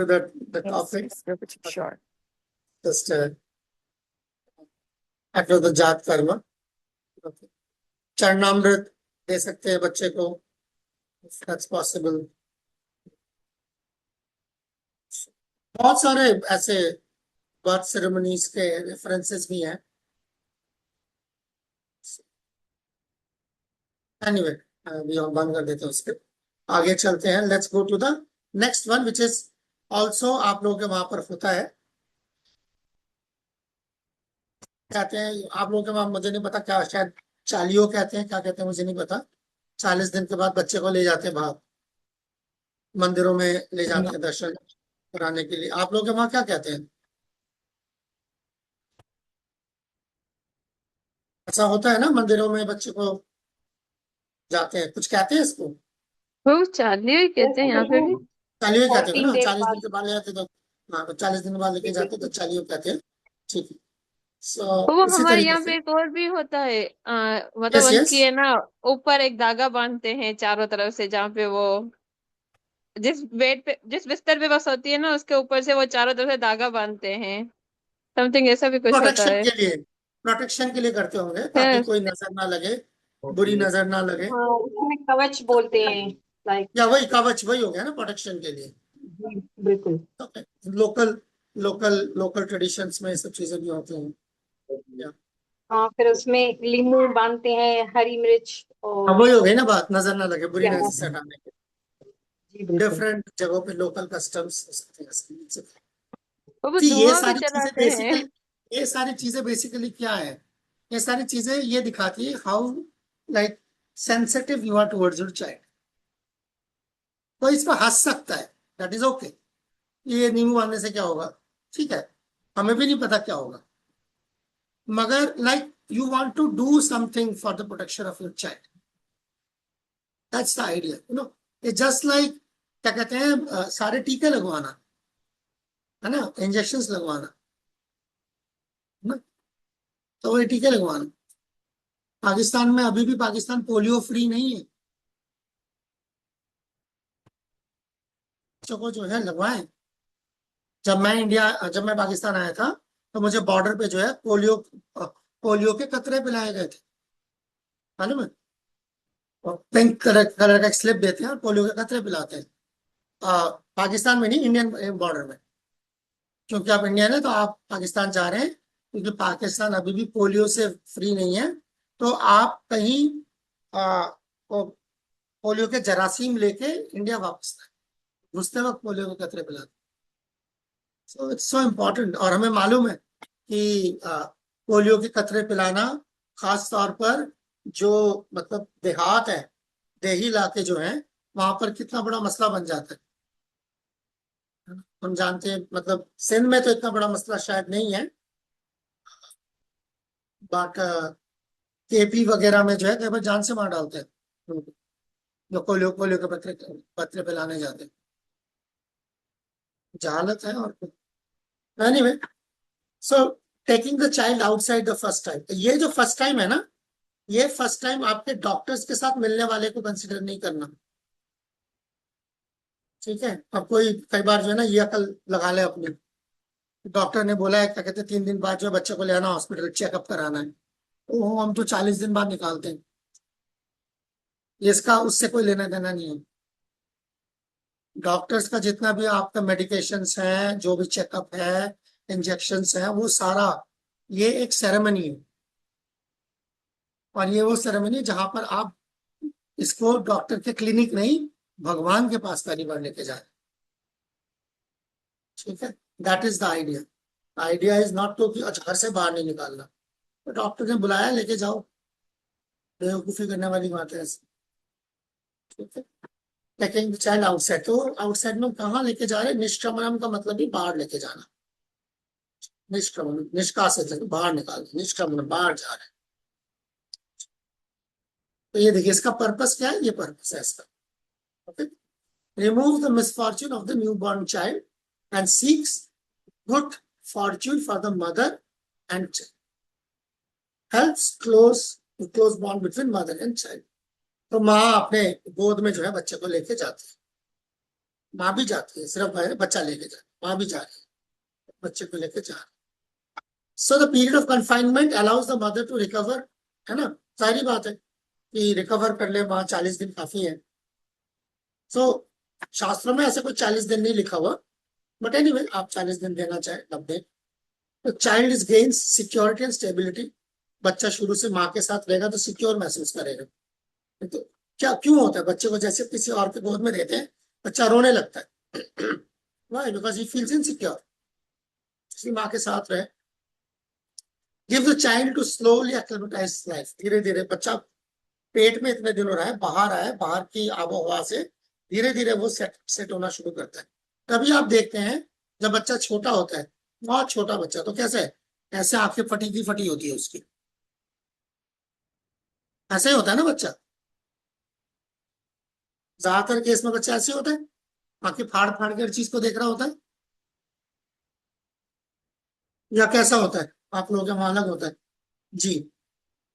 the topic. Sure. Just after the जात कर्म. Okay. चरणामृत दे सकते हैं बच्चे को, if that's possible. बहुत सारे ऐसे बर्थ सेरेमनीज के रेफरेंसेस भी हैं. एनीवे अभी हम बंद कर देते हैं उसके, आगे चलते हैं. Let's go to the next one which is also आप लोगों के वहां पर होता है. कहते हैं आप लोगों के वहां, मुझे नहीं पता क्या, शायद चालियो कहते हैं, क्या कहते हैं मुझे नहीं पता. 40 दिन के बाद बच्चे को ले जाते हैं बाहर, मंदिरों में ले जाते हैं दर्शन कराने के लिए. आप लोग के वहां क्या कहते हैं? ऐसा होता है ना, मंदिरों में बच्चे को जाते हैं, कुछ कहते हैं इसको? वो चालियो ही कहते हैं यहाँ पे भी। चालियो कहते हैं 14 ना, days 40 दिन बाद। के बाद ले जाते तो. हाँ, तो 40 दिन बाद लेके जाते तो चालियो कहते हैं. ठीक है. सो वो इसी हमारे तरीके यहाँ से पे एक और भी होता है, मतलब यस यस, उनकी है ना, ऊपर एक धागा बांधते हैं चारों तरफ से, जहाँ पे वो जिस बेड पे, जिस बिस्तर पे बस होती है ना, उसके ऊपर से वो चारों तरफ से धागा बांधते हैं. समथिंग ऐसा भी कुछ होता प्रोटेक्शन है. के लिए, प्रोटेक्शन के लिए करते होंगे ताकि है। कोई नजर ना लगे, बुरी नजर ना लगे. हाँ, उसमें कवच बोलते हैं, लाइक। या वही कवच, वही हो गया ना प्रोटेक्शन के लिए. बिल्कुल। लोकल लोकल लोकल ट्रेडिशंस में ये सब चीजें भी होती हैं. या हाँ, फिर उसमें लीमू बांधते हैं, हरी मिर्च और वही हो गई ना बात, नजर ना लगे, बुरी या, नजर से हटाने के. जी बिल्कुल। डिफरेंट जगहों पे लोकल कस्टम्स हो सकते हैं. वो See, धुआं भी चलाते हैं. ये सारी चीजें बेसिकली क्या है, ये सारी चीजें ये दिखाती है how like sensitive you are towards your child. तो इस पर हंस सकता है, दैट इज ओके. ये नींबू बांधने से क्या होगा, ठीक है, हमें भी नहीं पता क्या होगा, मगर like you want to do something for the protection of your child. That's the idea, you know. It's just like, क्या कहते हैं, सारे टीके लगवाना है ना, इंजेक्शंस लगवाना है ना, तो वही टीके लगवाना. पाकिस्तान में अभी भी, पाकिस्तान पोलियो फ्री नहीं है. बच्चों को जो है लगवाएं. जब मैं पाकिस्तान आया था तो मुझे बॉर्डर पे जो है पोलियो के कतरे पिलाए गए थे, मालूम है. और पिंक कलर का एक स्लिप देते हैं और पोलियो के कतरे पिलाते हैं. पाकिस्तान में नहीं, इंडियन बॉर्डर में. क्योंकि आप इंडियन है तो आप पाकिस्तान जा रहे हैं, क्योंकि पाकिस्तान अभी भी पोलियो से फ्री नहीं है. तो आप कहीं पोलियो के जरासीम लेके इंडिया वापस आए, घुसते वक्त पोलियो के कतरे पिलाते. So it's so important. और हमें मालूम है कि पोलियो के कतरे पिलाना खास तौर पर जो मतलब देहात है, देही इलाके जो हैं, वहां पर कितना बड़ा मसला बन जाता है. हम जानते हैं, मतलब सिंध में तो इतना बड़ा मसला शायद नहीं है, बट केपी वगैरह में जो है कई बार जान से मार डालते हैं जो पोलियो के पत्रे पिलाने जाते हैं. जहालत है. और anyway, so taking the child outside the first time, ये जो फर्स्ट टाइम है ना, ये फर्स्ट टाइम आपके डॉक्टर्स के साथ मिलने वाले को कंसिडर नहीं करना. ठीक है. अब कोई कई बार जो है ना ये अकल लगा ले अपनी, डॉक्टर ने बोला है, क्या कहते हैं, 3 दिन बाद जो है बच्चे को ले आना हॉस्पिटल, चेकअप कराना है. ओहो, हम तो 40 दिन बाद निकालते हैं. इसका उससे कोई लेना देना नहीं है. डॉक्टर्स का जितना भी आपका मेडिकेशंस है, जो भी चेकअप है, इंजेक्शंस है, वो सारा ये एक सेरेमनी है. और ये वो सेरेमनी है जहां पर आप इसको डॉक्टर के क्लिनिक नहीं, भगवान के पास पहली बार लेके जाए. ठीक है. That is the idea. Idea is not to कि अच्छा घर से बाहर नहीं निकालना, तो डॉक्टर ने बुलाया लेके जाओ. बेवकूफी करने वाली बात है. ठीक है. टेकिंग द चाइल्ड आउटसाइड, तो आउटसाइड में कहाँ लेके जा रहे हैं? निष्क्रमणम का मतलब ही बाहर लेके जाना. निष्क्रमण, निष्कासित, बाहर निकाल, निष्क्रमण, बाहर जा रहे हैं. तो ये देखिए, इसका पर्पस क्या है, ये पर्पस है इसका. Okay. Remove the misfortune of the new born child and seeks good fortune for the mother and child. Helps close bond between mother and child. तो माँ अपने गोद में जो है बच्चे को लेके जाती है. माँ भी जाती है, सिर्फ बच्चा लेके जाती है, माँ भी जा रही है, बच्चे को लेके जा रही है. So the period of confinement allows the mother to recover, है ना, सारी बात है कि रिकवर कर ले माँ, 40 दिन काफी है. So शास्त्रों में ऐसे कोई 40 दिन नहीं लिखा हुआ, बट एनीवे आप 40 दिन देना चाहे तब दें. तो child is gains security and stability. बच्चा शुरू से माँ के साथ रहेगा तो सिक्योर महसूस करेगा. तो क्या क्यों होता है, बच्चे को जैसे किसी और के गोद में देते हैं बच्चा रोने लगता है. Why? Because he feels insecure. इसलिए माँ के साथ रहे. Give the child to slowly acclimatize life. धीरे धीरे बच्चा पेट में इतने दिनों रहा है, बाहर की आबो हवा से धीरे धीरे वो सेट होना शुरू करता है. तभी आप देखते हैं जब बच्चा छोटा होता है, बहुत छोटा बच्चा, तो कैसे है, ऐसे आंखें फटी होती है उसकी, ऐसे ही होता है ना बच्चा. ज्यादातर केस में बच्चा ऐसे होता है, आंखें फाड़ के हर चीज को देख रहा होता है. या कैसा होता है, आप लोगों के वहां अलग होता है जी.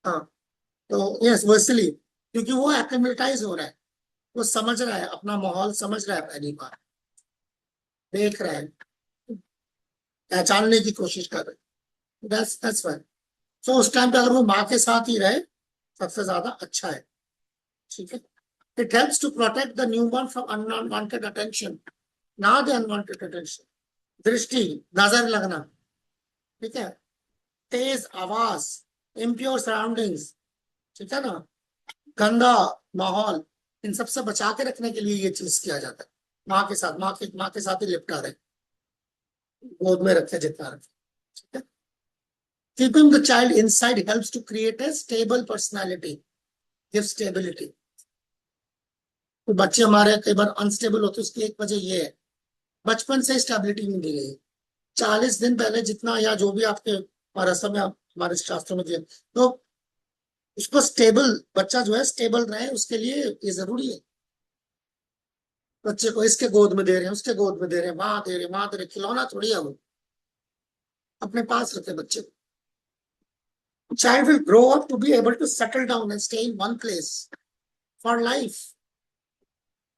हाँ, तो यस वो इसलिए क्योंकि वो एक्लिमेटाइज हो रहा है, वो समझ रहा है, अपना माहौल समझ रहा है, पहली बार देख रहा है, पहचानने की कोशिश कर रहा है. that's fine. So उस टाइम पे अगर वो माँ के साथ ही रहे सबसे ज्यादा अच्छा है. ठीक है. It helps to protect the newborn from unwanted attention. Now the unwanted attention. दृष्टि, नजर लगना, ठीक है, तेज आवाज, impure surroundings, ठीक है ना, गंदा माहौल, इन सबसे बचा के रखने के लिए ये चीज किया जाता है. माँ के साथ, माँ के साथ ही लिपटा रहे, गोद में रखे जितना रखे. ठीक है. Keeping the child inside helps to create a stable personality. Gives stability. तो बच्चे हमारे कई बार अनस्टेबल होते हैं, उसकी एक वजह ये है बचपन से स्टेबिलिटी नहीं दी गई. 40 दिन पहले जितना या जो भी आपके रस्म में हमारे शास्त्रों में दिया, तो उसको स्टेबल, बच्चा जो है स्टेबल रहे, उसके लिए ये जरूरी है. बच्चे को इसके गोद में दे रहे हैं, उसके गोद में दे रहे हैं, वहां दे रहे, खिलौना थोड़ी है वो, अपने पास रखे बच्चे को. Child will grow up to be able to settle down and stay in one place for life.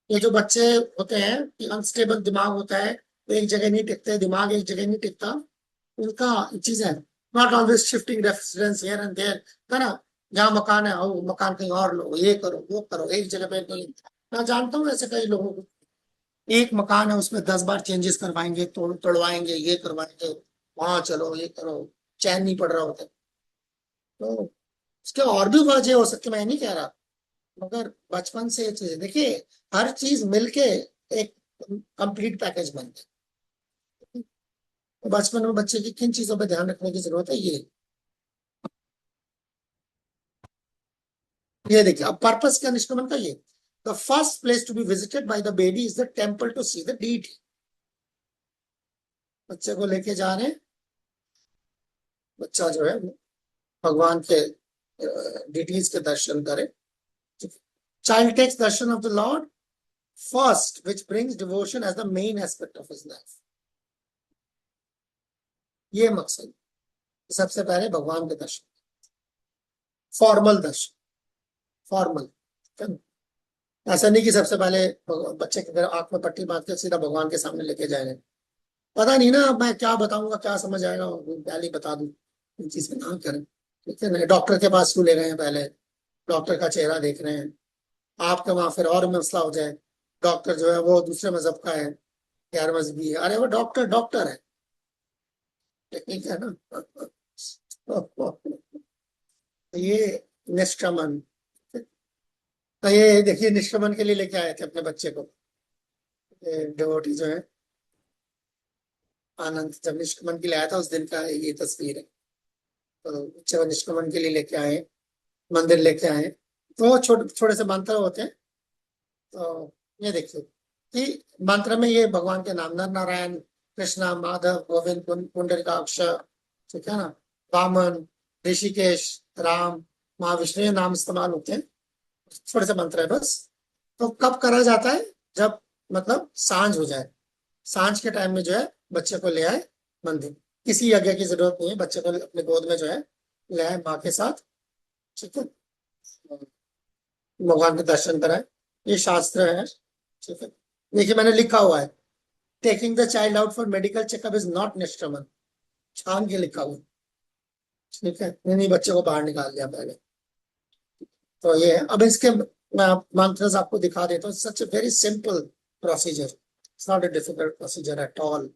ये जो बच्चे होते हैं कि अनस्टेबल दिमाग होता है, तो एक जगह नहीं टिकते, दिमाग एक जगह नहीं टिकता, उनका चीज है not always shifting residence here and there, है ना, जहाँ मकान है वो मकान कहीं और लो, ये करो वो करो, एक जगह पे नहीं. मैं जानता हूँ ऐसे कई लोगों को, एक मकान है उसमें 10 बार चेंजेस करवाएंगे, तोड़वाएंगे, ये करवाएंगे, वहां चलो ये करो, चैन नहीं पड़ रहा होता. तो उसके और भी वजह हो सकती, मैं नहीं कह रहा, मगर बचपन से ये चीज देखिए, हर चीज मिलके एक कंप्लीट पैकेज बनता है. तो बचपन में बच्चे की किन चीजों पे ध्यान रखने की जरूरत है, ये देखिए. अब पर्पस क्या निष्कर्मण का, ये the first place to be visited by the baby is the temple to see the deity. बच्चे को लेके जा रहे हैं, बच्चा जो है भगवान के डिटीज के दर्शन करे. Child takes darshan of the Lord first, which brings devotion as the main aspect of his life. ये मकसद, सबसे पहले भगवान के दर्शन, फॉर्मल दर्शन, फॉर्मल. ऐसा नहीं कि सबसे पहले बच्चे के आंख में पट्टी बांध के सीधा भगवान के सामने लेके जाएंगे. पता नहीं ना मैं क्या बताऊंगा, क्या समझ आएगा, पहले बता दूं, इन चीज में ना करें. ठीक है ना. डॉक्टर के पास क्यों ले गए हैं, पहले डॉक्टर का चेहरा देख रहे हैं, आपका वहां फिर और मसला हो जाए, डॉक्टर जो है वो दूसरे मजहब का है, गैर मजहबी है, अरे वो डॉक्टर है, ठीक है ना. ये निष्क्रमण, तो ये देखिए निष्क्रमण के लिए लेके आए थे अपने बच्चे को, डिवोटी जो है आनंद, जब निष्क्रमण के लिए आया था उस दिन का ये तस्वीर है. तो बच्चे को निष्क्रमण के लिए लेके आए, मंदिर लेके आए, तो छोटे से मंत्र होते हैं. तो ये देखिए कि मंत्र में ये भगवान के नाम, नर नारायण, कृष्णा, माधव, गोविंद, पुंडरीकाक्ष, ठीक है ना, वामन, ऋषिकेश, राम, महाविष्णु नाम इस्तेमाल होते हैं. छोटे से मंत्र है बस. तो कब करा जाता है, जब मतलब सांझ हो जाए, सांझ के टाइम में जो है बच्चे को ले आए मंदिर. किसी यज्ञ की जरूरत नहीं है, बच्चे को अपने गोद में जो है ले आए माँ के साथ. ठीक है, भगवान के दर्शन कराए, ये शास्त्र है. ठीक है, देखिए मैंने लिखा हुआ है, taking the child out for medical checkup is not nishkramana, छान के लिखा हुआ. ठीक है, नहीं बच्चे को बाहर निकाल दिया पहले। तो ये है। अब इसके मैं मंत्रस आपको दिखा देता हूँ। Such a very simple procedure, it's not a difficult procedure at all.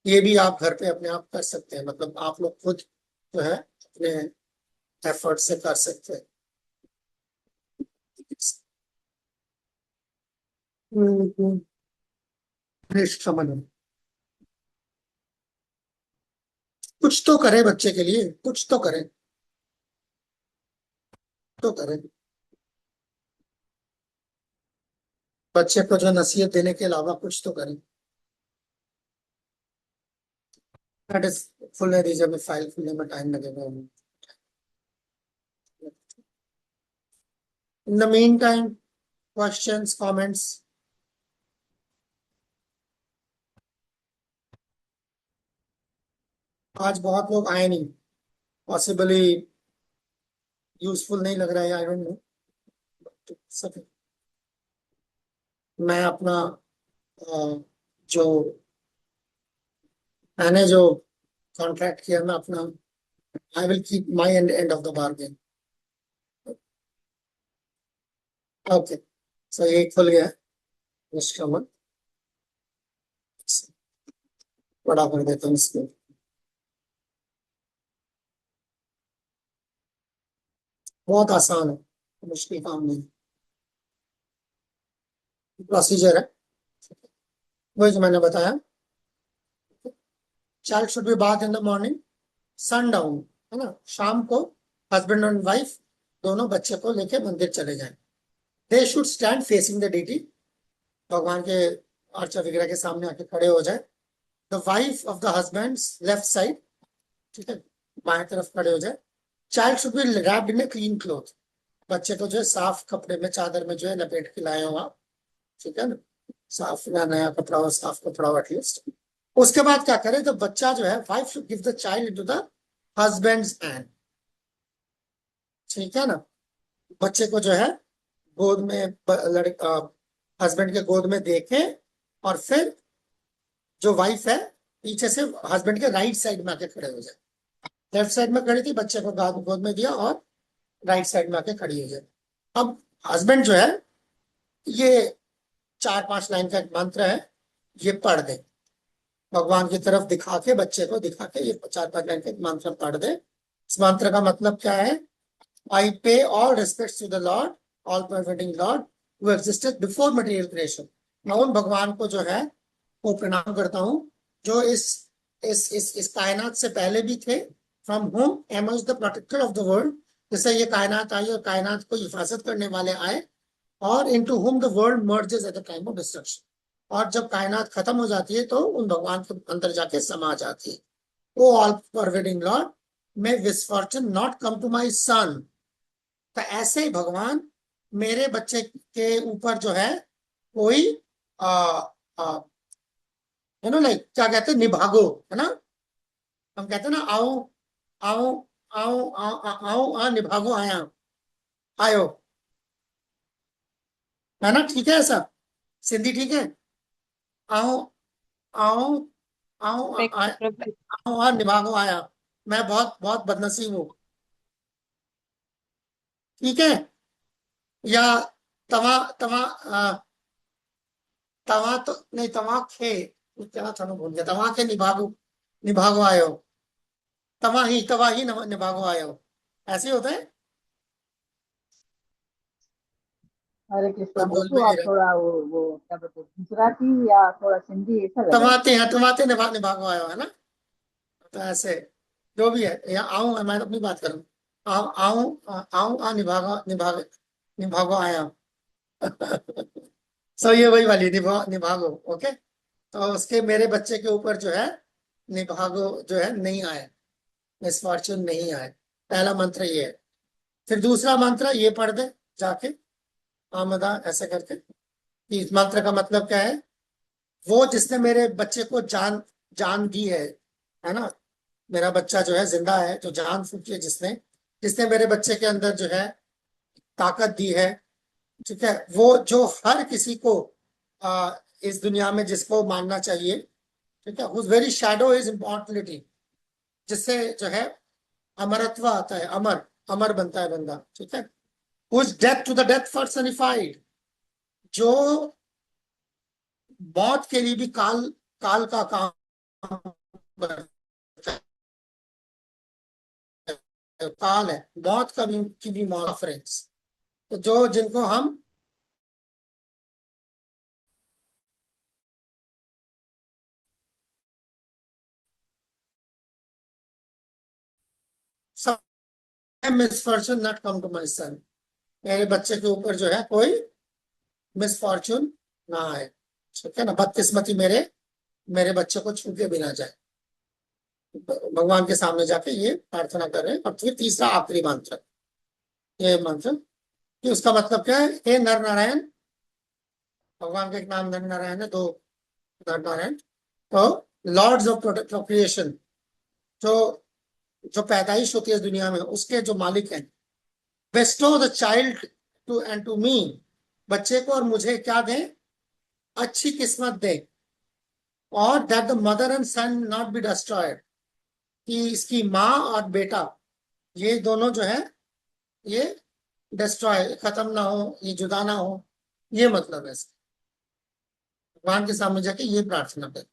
ये भी आप घर पे अपने आप कर सकते हैं, मतलब आप लोग खुद जो है अपने एफर्ट से कर सकते हैं। निष्क्रमण, कुछ तो करें बच्चे के लिए, कुछ तो करें, तो करें। बच्चे को जो नसीहत देने के अलावा कुछ तो करें। दैट इज फुल रीजन में फाइल खुलने में टाइम लगेगा। In the mean time, questions, comments? आज बहुत लोग आए नहीं, पॉसिबली यूजफुल नहीं लग रहा है, आई डोंट नो। सब मैं अपना जो मैंने जो कॉन्ट्रैक्ट किया, मैं अपना I will keep my end of the bargain. Okay, so ये खुल गया है निष्क्रमण। बड़ा कर देता हूँ इसको। बहुत आसान है, मुश्किल काम नहीं, प्रोसीजर है वही जो मैंने बताया। Child should be bath in the morning, sundown, है ना, शाम को हस्बैंड एंड वाइफ दोनों बच्चे को लेके मंदिर चले जाएं। They should stand facing the deity, भगवान के अर्चा विग्रह के सामने आके खड़े हो जाए। The wife of the husband left side, ठीक है, बाएं तरफ खड़े हो जाए। Child should be wrapped in a clean cloth, बच्चे को जो है साफ कपड़े में, चादर में जो है लपेट के लाए हो आप, ठीक है ना, साफ या नया कपड़ा हो, साफ कपड़ा हो एटलीस्ट। उसके बाद क्या करें, तो बच्चा जो है, wife should give the child into the husband's hand, ठीक है ना। बच्चे को जो है गोद में हस्बैंड के गोद में देखे, और फिर जो वाइफ है पीछे से हस्बैंड के राइट साइड में आके खड़े हो जाए। लेफ्ट साइड में खड़ी थी, बच्चे को गोद में दिया और राइट साइड में आके खड़ी हो जाए। अब हस्बैंड जो है ये 4-5 लाइन का एक मंत्र है, ये पढ़ दे, भगवान की तरफ दिखा के, बच्चे को दिखा के ये 4-5 लाइन का एक मंत्र पढ़ दे। इस मंत्र का मतलब क्या है? I pay all respect to the lord, all pervading lord who existed before material creation. मैं उन भगवान को जो है वो प्रणाम करता हूँ जो इस कायनात से पहले भी थे। From whom emerge the protector of the world, जैसे ये कायनात आई और कायनात को हिफाजत करने वाले आए, और into home the world merges at the time of destruction, और जब कायनात खत्म हो जाती है तो उन भगवान के अंदर जाके समा जाती है। O all pervading Lord, may misfortune not come to my son. तो ऐसे ही भगवान मेरे बच्चे के ऊपर जो है कोई यू नो लाइक क्या कहते हैं, निभागो, है ना, हम कहते हैं ना, आओ आओ आओ आओ आओ आ निभागो आया आयो, है ना, ठीक है, ऐसा सिंधी ठीक है। आओ आओ आओ आओ आ निभागो आया। मैं बहुत बहुत बदनसीब हूँ, ठीक है। या तवा तवा तवा तो नहीं, तवा खे क्या था, भूल गया। तवा के निभागो निभागो आयो, तवा ही निभागो आयो, ऐसे होता है। हरे कृष्णा मैं बोल प्रभु, भी नहीं आप रहा। थोड़ा वो क्या बोलते हैं, गुजराती या थोड़ा सिंधी ऐसा लग रहा है। तवाते निभागो आयो, है ना। तो ऐसे जो भी है, या आऊं, मैं अपनी बात करूं, आऊं आऊं आ निभागो निभागो आया। सो ये वही वाली निभागो, ओके। तो उसके मेरे बच्चे के ऊपर जो है निभागो जो है नहीं आए, मिसफॉर्चून नहीं आए। पहला मंत्र ये है। फिर दूसरा मंत्र ये पढ़ दे जाके, आमदा ऐसे करके। इस मंत्र का मतलब क्या है? वो जिसने मेरे बच्चे को जान दी है ना, मेरा बच्चा जो है जिंदा है, जो जान फूकी है जिसने जिसने मेरे बच्चे के अंदर जो है ताकत दी है, ठीक है, वो जो हर किसी को इस दुनिया में जिसको मानना चाहिए, ठीक है, हुज वेरी शैडो इज इम्पोर्टेंटिटी, जिससे जो है अमरत्व आता है, अमर, अमर बनता है बंदा, ठीक है। Whose death to the death personified, जो मौत के लिए भी काल, काल का काम करता है, काल है, मौत का भी की भी मौत फ्रेंड्स, तो जो जिनको हम सब misfortune not come to my son, मेरे बच्चे के ऊपर जो है कोई मिसफॉर्चून ना आए, ठीक है ना, बदकिस्मती मेरे मेरे बच्चे को छू के भी ना जाए। भगवान के सामने जाके ये प्रार्थना कर रहे हैं। और फिर तीसरा आखिरी मंत्र, ये मंत्र कि उसका मतलब क्या है, हे नर नारायण, भगवान का एक नाम नर नारायण है, दो नर नारायण, तो लॉर्ड्स ऑफ प्रोक्रिएशन, जो जो पैदाइश होती है दुनिया में उसके जो मालिक हैं, bestow the child to and to me, बच्चे को और मुझे क्या दें, अच्छी किस्मत दें, और that the mother and son not be destroyed, कि इसकी माँ और बेटा ये दोनों जो है ये डिस्ट्रॉय, खत्म ना हो, ये जुदा ना हो, ये मतलब है इसका। भगवान के सामने जाके ये प्रार्थना करें।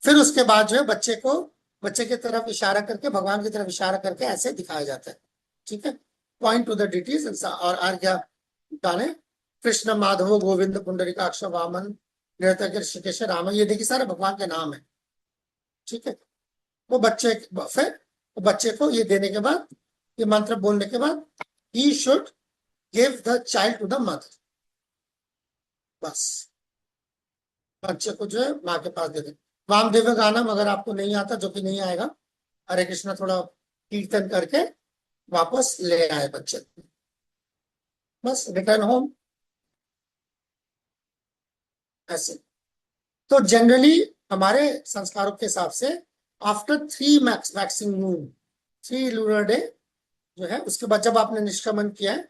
फिर उसके बाद जो है बच्चे को, बच्चे की तरफ इशारा करके, भगवान की तरफ इशारा करके ऐसे दिखाया जाता है, ठीक है। पॉइंट टू द डिटीज और आज्ञा डाले, कृष्ण माधव गोविंद पुंडरीकाक्ष वामन नृतक ऋषिकेश राम, ये देखिए सारे भगवान के नाम है, ठीक है। वो बच्चे, फिर बच्चे को ये देने के बाद, ये मंत्र बोलने के बाद, he should give the child to the mother, बस बच्चे को जो है माँ के पास दे दे। वामदेव गानम अगर आपको नहीं आता, जो कि नहीं आएगा, हरे कृष्णा थोड़ा कीर्तन करके वापस ले आए बच्चे, बस रिटर्न होम, ऐसे। तो जनरली हमारे संस्कारों के हिसाब से after 3 waxing moon, 3 lunar day जो है, उसके बाद जब आपने निष्क्रमण किया है,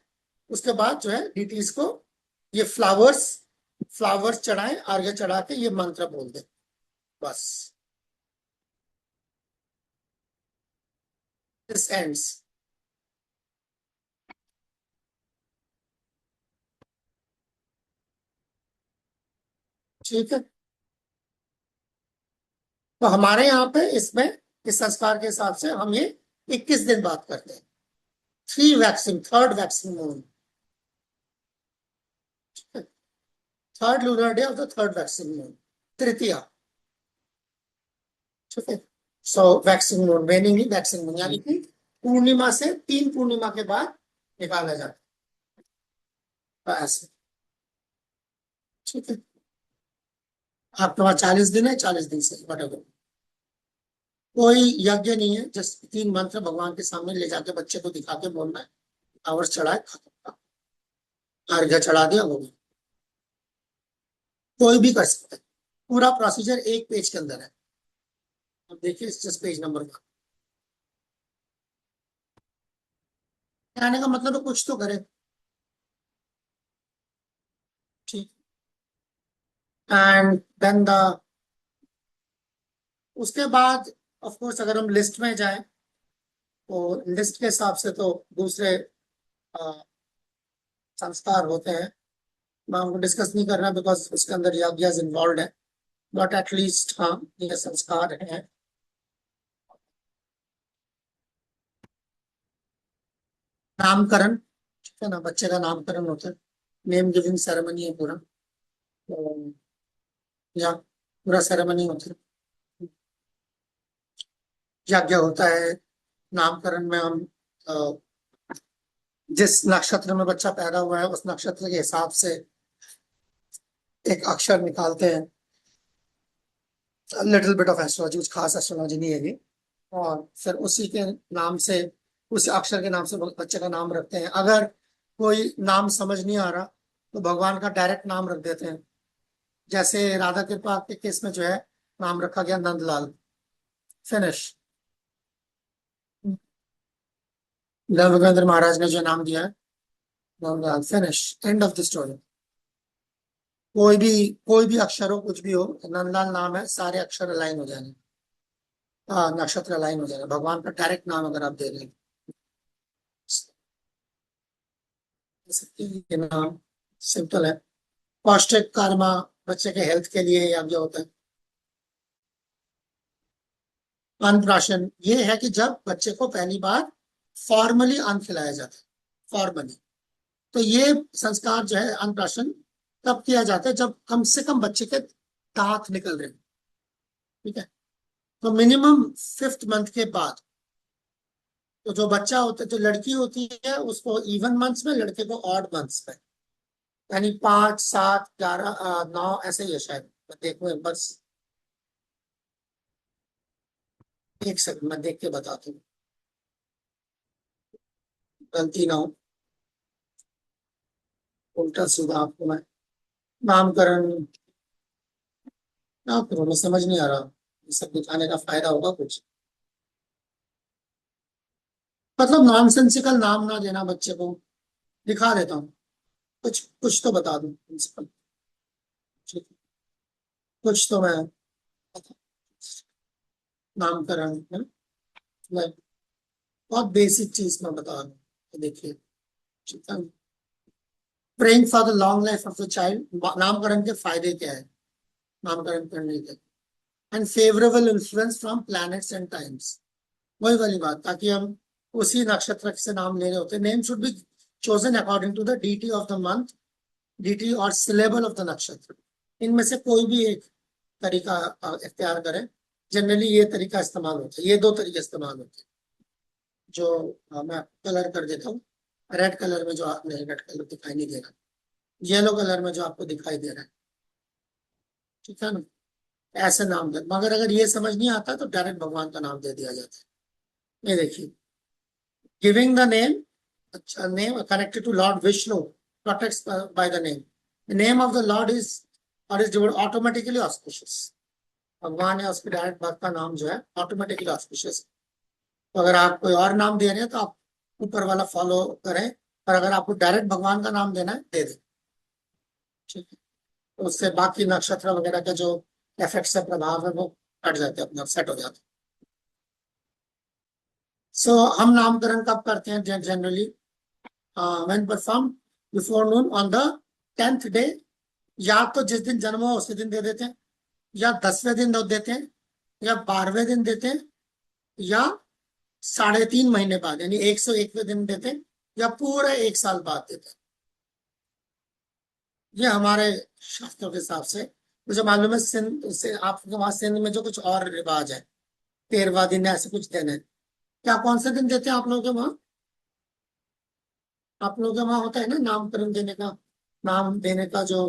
उसके बाद जो है डीटीज को ये फ्लावर्स चढ़ाएं, अर्घ्य चढ़ा के ये मंत्र बोल दे, बस। This ends. ठीक है, तो हमारे यहाँ पे इसमें इस संस्कार के हिसाब से हम ये 21 दिन बात करते हैं। 3 waxing, 3rd waxing moon, third lunar day of the 3rd waxing moon, तृतीया, ठीक है। So waxing moon, waning waxing moon, यानी कि पूर्णिमा से 3 पूर्णिमा के बाद निकाला जाता है, ऐसे, ठीक है। आपके पास 40 दिन है, 40 दिन से whatever, कोई यज्ञ नहीं है, जस्ट 3 मंत्र भगवान के सामने ले जाके बच्चे को दिखा के बोलना है, फ्लावर्स चढ़ाए, अर्घ्य चढ़ा दिया, हो गया। कोई भी कर सकता है, पूरा प्रोसीजर एक पेज के अंदर है। अब देखिए जस्ट पेज नंबर 1, कहने का मतलब है कुछ तो करे, ठीक। एंड देन द, उसके बाद ऑफ कोर्स अगर हम लिस्ट में जाएं तो लिस्ट के हिसाब से तो दूसरे संस्कार होते हैं, मैं उनको डिस्कस नहीं कर रहा बिकॉज उसके अंदर यज्ञ इन्वॉल्व है, बट एटलीस्ट हाँ ये संस्कार है। नामकरण, ठीक है ना, बच्चे का नामकरण होता है, नेम गिविंग सेरेमनी है पूरा, तो या पूरा सेरेमनी होता है, यज्ञ होता है। नामकरण में हम जिस नक्षत्र में बच्चा पैदा हुआ है उस नक्षत्र के हिसाब से एक अक्षर निकालते हैं, लिटिल बिट ऑफ एस्ट्रोलॉजी, कुछ खास एस्ट्रोलॉजी नहीं है ये, और फिर उसी के नाम से, उस अक्षर के नाम से बच्चे का नाम रखते हैं। अगर कोई नाम समझ नहीं आ रहा तो भगवान का डायरेक्ट नाम रख देते हैं, जैसे राधा कृपा के केस में जो है नाम रखा गया नंदलाल, फिनिश। नरेंद्र महाराज ने जो नाम दिया है Nandlal, finish, and of the story. कोई भी अक्षर हो, कुछ भी हो, नंदलाल नाम है, सारे अक्षर अलाइन हो जाएंगे, नक्षत्र लाइन हो जाएगा, भगवान का डायरेक्ट नाम अगर आप दे रहे हैं। ये नाम सिंपल है। पौष्टिक कर्मा बच्चे के हेल्थ के लिए यज्ञ होता है। अन्नप्राशन ये है कि जब बच्चे को पहली बार फॉर्मली अन्न खिलाया जाता है, फॉर्मली। तो ये संस्कार जो है अन्नप्राशन तब किया जाता है जब कम से कम बच्चे के दांत निकल रहे हैं, ठीक है। तो मिनिमम 5th मंथ के बाद, तो जो बच्चा होता है, जो लड़की होती है उसको इवन मंथ्स में, लड़के को ऑड मंथ्स में, यानी 5, 7, 11, 9 ऐसे ही है शायद। मैं देखूं बस एक सेकंड, मैं देख के बताता हूँ, गलती ना हो, उल्टा सीधा आपको मैं नामकरण ना करो। मैं समझ नहीं आ रहा ये सब दिखाने का फायदा होगा कुछ, मतलब नॉनसेंसिकल नाम ना देना बच्चे को। दिखा देता हूँ, कुछ कुछ तो बता दूं प्रिंसिपल, कुछ तो मैं नामकरण है, मैं बहुत बेसिक चीज मैं बता रहा हूँ। देखिए, ठीक है। Praying for the long life of the child, नामकरण के फायदे क्या है नामकरण करने के, and favourable influence from planets and times. वही वाली बात, ताकि हम उसी नक्षत्र से नाम ले रहे होते। Name should be chosen according to the deity of the month, deity और सिलेबल ऑफ द नक्षत्र। इनमें से कोई भी एक तरीका इख्तियार करें। जनरली ये तरीका इस्तेमाल होता है, ये 2 तरीके इस्तेमाल होते हैं, जो मैं कलर कर देता हूँ। रेड कलर में जो नहीं, रेड कलर दिखाई नहीं दे रहा, येलो कलर में जो आपको दिखाई दे रहा है, ठीक है ना। ऐसे नाम दे, मगर अगर ये समझ नहीं आता तो डायरेक्ट भगवान का नाम दे दिया जाता है। ये देखिए, गिविंग द नेम, अच्छा name connected to lord Vishnu, protects by the name. The name of the lord is और इज ऑटोमेटिकली ऑस्पिशियस। भगवान है उसके डायरेक्ट भक्त का नाम जो है ऑटोमेटिकली ऑस्पिशियस। तो अगर आप कोई और नाम दे रहे हैं तो आप ऊपर वाला फॉलो करें, और अगर आपको डायरेक्ट भगवान का नाम देना है दे दें, ठीक है। तो उससे बाकी नक्षत्र वगैरह का जो इफेक्ट से प्रभाव है वो कट जाते हैं, अपने सेट हो जाते हैं। सो हम नामकरण कब करते हैं generally? When perform before Noon on the 10th day, या तो जिस दिन जन्म हो उसी दिन दे देते हैं, या 10वें दिन देते हैं, या 12वें दिन देते हैं, या 3.5 महीने बाद यानी 101वें दिन देते हैं, या पूरे 1 साल बाद देते हैं। ये हमारे शास्त्रों के हिसाब से। मुझे मालूम है सिंध से, आपके वहां सिंध में जो कुछ और रिवाज है, 13वां दिन ऐसे कुछ दिन है। क्या कौन से दिन देते हैं आप लोगों के वहां? आप लोगों के वहां होता है ना नामकरण देने का, नाम देने का जो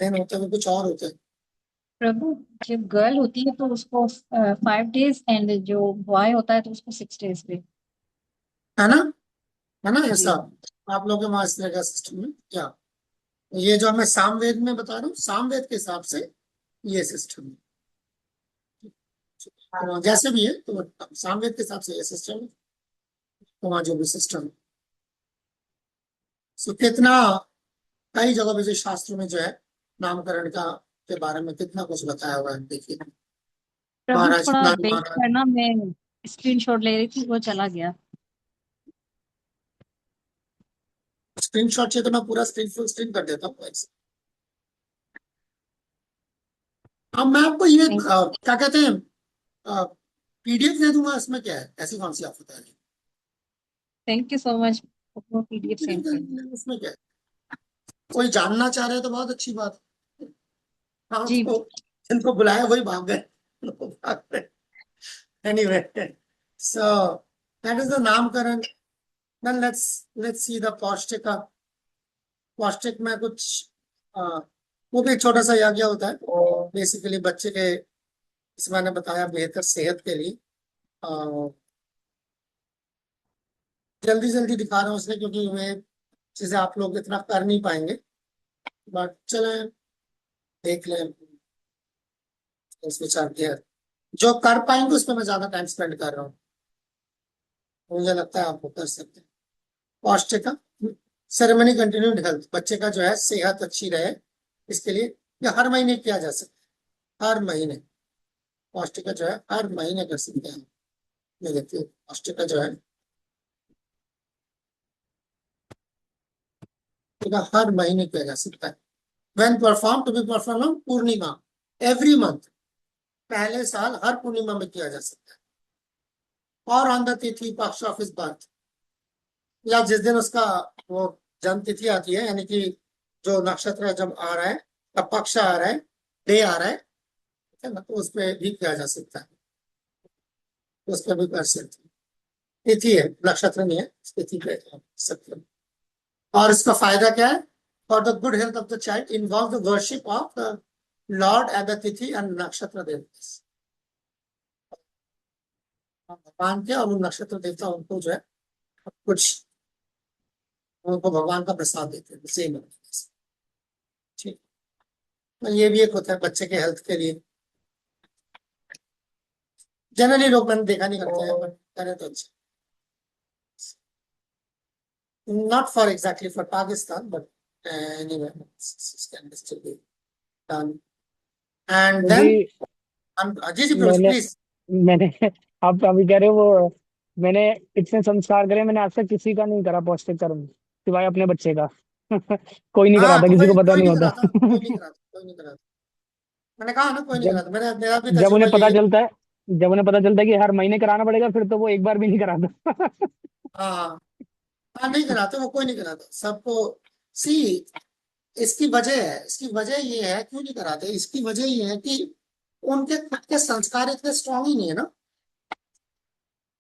दिन होता है वो कुछ और होता है। प्रभु, जब गर्ल होती है तो उसको 5 days एंड जो बॉय होता है तो उसको 6 days पे। है ना, है ना जी ऐसा? आप लोगों के वहां इस तरह का सिस्टम है क्या? ये जो मैं सामवेद में बता रहा हूँ, सामवेद के हिसाब से ये सिस्टम है। तो जैसे भी है, तो सामवेद के हिसाब से ये सिस्टम है, तो वहां जो भी सिस्टम है। सो कितना कई जगह पे जो शास्त्रों में जो है नामकरण का के बारे में कितना कुछ बताया हुआ है। देखिए, प्रभु, महाराज थोड़ा नारायण वेट महाराज, करना, मैं स्क्रीनशॉट ले रही थी, वो चला गया। स्क्रीनशॉट चाहिए तो मैं पूरा स्क्रीन फुल स्क्रीन कर देता हूँ ऐसे। अब मैं आपको ये क्या कहते हैं, पीडीएफ दे दूंगा, इसमें क्या है, ऐसी कौन सी आफत है? थैंक यू सो मच, वो PDF सेंड कर दीजिए। इसमें क्या है? कोई जानना चाह रहे हैं तो बहुत अच्छी बात है। हाँ, जी तो जिनको बुलाया वही भाग गए। Anyway, so that is the नामकरण। देन लेट्स सी द पौष्टिक। पौष्टिक में कुछ वो भी एक छोटा सा यज्ञ होता है, बेसिकली बच्चे के, इस मैंने बताया बेहतर सेहत के लिए। जल्दी जल्दी दिखा रहा हूँ इसलिए क्योंकि वे चीजें आप लोग इतना कर नहीं पाएंगे, बट चले देख लें इस विचार के। जो कर पाएंगे उस पर मैं ज्यादा टाइम स्पेंड कर रहा हूँ, मुझे लगता है आप वो कर सकते हैं। पौष्टिक सेरेमनी कंटिन्यूड हेल्थ, बच्चे का जो है सेहत अच्छी रहे, इसके लिए ये हर महीने किया जा सकता है, हर महीने। पौष्टिका जो है हर महीने कर सकते हैं। ये देखिए पौष्टिका जो है हर महीने किया जा सकता है। When performed to be performed on Purnima every month, पहले साल हर पूर्णिमा में किया जा सकता है। और ऑन द तिथि पक्ष ऑफ हिज बर्थ, या जिस दिन उसका वो जन्म तिथि आती है, यानी कि जो नक्षत्र जब आ रहा है, तब पक्ष आ रहा है, डे आ रहा है, ठीक है ना, तो उस पर भी किया जा सकता है, उस पर भी कर सकते हैं। तिथि है, नक्षत्र नहीं है, तिथि पे कर सकते हैं। और इसका फायदा क्या है? For the good health of the child involve the worship of the Lord at the तिथि एंड नक्षत्र देवता, भगवान के और उन नक्षत्र देवता उनको जो है कुछ उनको भगवान का प्रसाद देते हैं, सेम ठीक। तो ये भी एक होता है बच्चे के हेल्थ के लिए। जनरली लोग मैंने देखा नहीं करते हैं, बट करें तो अच्छा। Not for exactly for Pakistan, but anyway, this can still be done. And then, जी जी प्रभु मैंने प्लीज। मैंने आप अभी कह रहे हो वो, मैंने इतने संस्कार करे, मैंने आज तक किसी का नहीं करा पौष्टिक कर्म सिवाय अपने बच्चे का। कोई नहीं हाँ कराता, तो किसी को वही, पता कोई नहीं नहीं होता। कराता, कोई नहीं कराता, कोई नहीं कराता। मैंने कहा ना कोई नहीं जब कराता, मेरा भी जब तजुर्बा उन्हें यही पता है। चलता है जब उन्हें पता चलता है कि हर महीने कराना पड़ेगा, फिर तो वो एक बार भी नहीं कराता। हाँ हाँ, नहीं कराते वो, कोई नहीं कराता सबको। सी, इसकी वजह है, इसकी वजह ये है क्यों नहीं कराते, इसकी वजह ये है कि उनके खुद के संस्कार इतने स्ट्रांग ही नहीं है ना।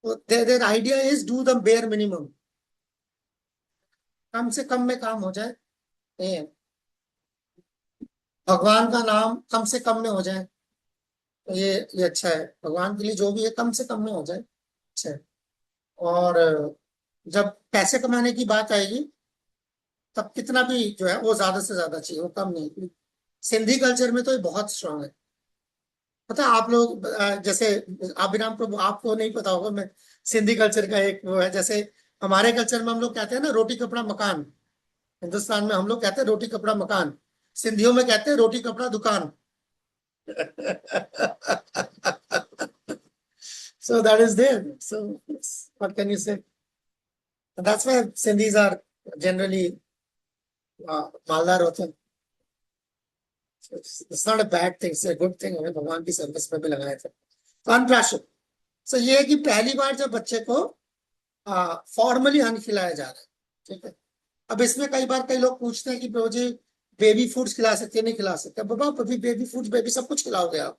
Their idea is do the bare minimum, कम से कम में काम हो जाए, ये भगवान का नाम कम से कम में हो जाए, तो ये अच्छा है। भगवान के लिए जो भी है कम से कम में हो जाए, अच्छा है। और जब पैसे कमाने की बात आएगी, तब कितना भी जो है वो ज्यादा से ज्यादा चाहिए, वो कम नहीं। सिंधी कल्चर में तो ये बहुत स्ट्रांग है। पता है आप लोग जैसे अभिराम प्रभु, आपको नहीं पता होगा, मैं सिंधी कल्चर का एक वो है, जैसे हमारे कल्चर में हम लोग कहते हैं ना रोटी कपड़ा मकान, हिंदुस्तान में हम लोग कहते हैं रोटी कपड़ा मकान, सिंधियों में कहते हैं रोटी कपड़ा दुकान। So that is there. So what can you say? That's why Sindhis are generally मालदार होते हैं। It's not a bad thing, it's a good thing। हमें भगवान की सर्विस में भी लगाए थे। अनप्राशन, सो ये है कि पहली बार जब बच्चे को फॉर्मली अन्न खिलाया जा रहा है, ठीक है। अब इसमें कई बार कई लोग पूछते हैं कि प्रभु जी बेबी फूड्स खिला सकते हैं, नहीं खिला सकते। बाबा अभी बेबी फूड्स, बेबी सब कुछ खिलाओगे आप?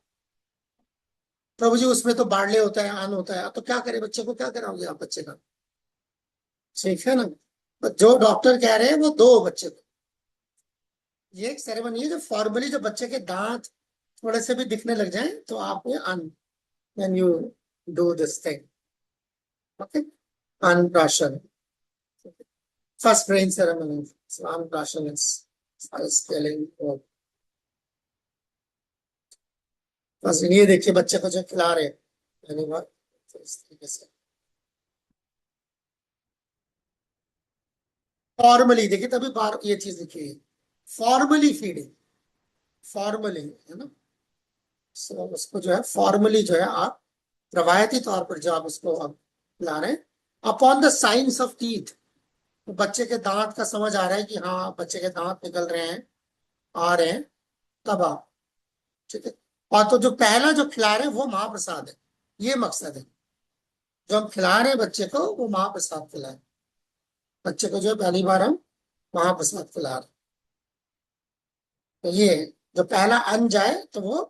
प्रभु जी उसमें तो बार्ले होता है, अन्न होता है, तो क्या करें बच्चे को, क्या कराओगे आप बच्चे का? ठीक है ना, जो डॉक्टर कह रहे हैं वो दो बच्चे को। ये एक सेरेमनी है जो फॉर्मली, जब बच्चे के दांत थोड़े से भी दिखने लग जाएं तो आप ये when you do this thing, okay, अन्नप्राशन, first brain ceremony, so अन्नप्राशन is telling। बस ये देखिए बच्चे को जो खिला रहे यानी बात तो इस तरीके से फॉर्मली देखिए, तभी बार ये चीज लिखी है, फॉर्मली फीडिंग, फॉर्मली, है ना। सो उसको जो है फॉर्मली जो है आप रवायती तौर पर जो आप उसको आप खिला रहे हैं, upon the science of teeth, तो बच्चे के दांत का समझ आ रहा है कि हाँ बच्चे के दांत निकल रहे हैं, आ रहे हैं, तब आप, ठीक है। और तो जो पहला जो खिला रहे हैं वो महाप्रसाद है, ये मकसद है। जो हम खिला रहे हैं बच्चे को वो महाप्रसाद खिलाए, बच्चे को जो है पहली बार हम महाप्रसाद खिला रहे हैं, तो ये जो पहला अन्न जाए तो वो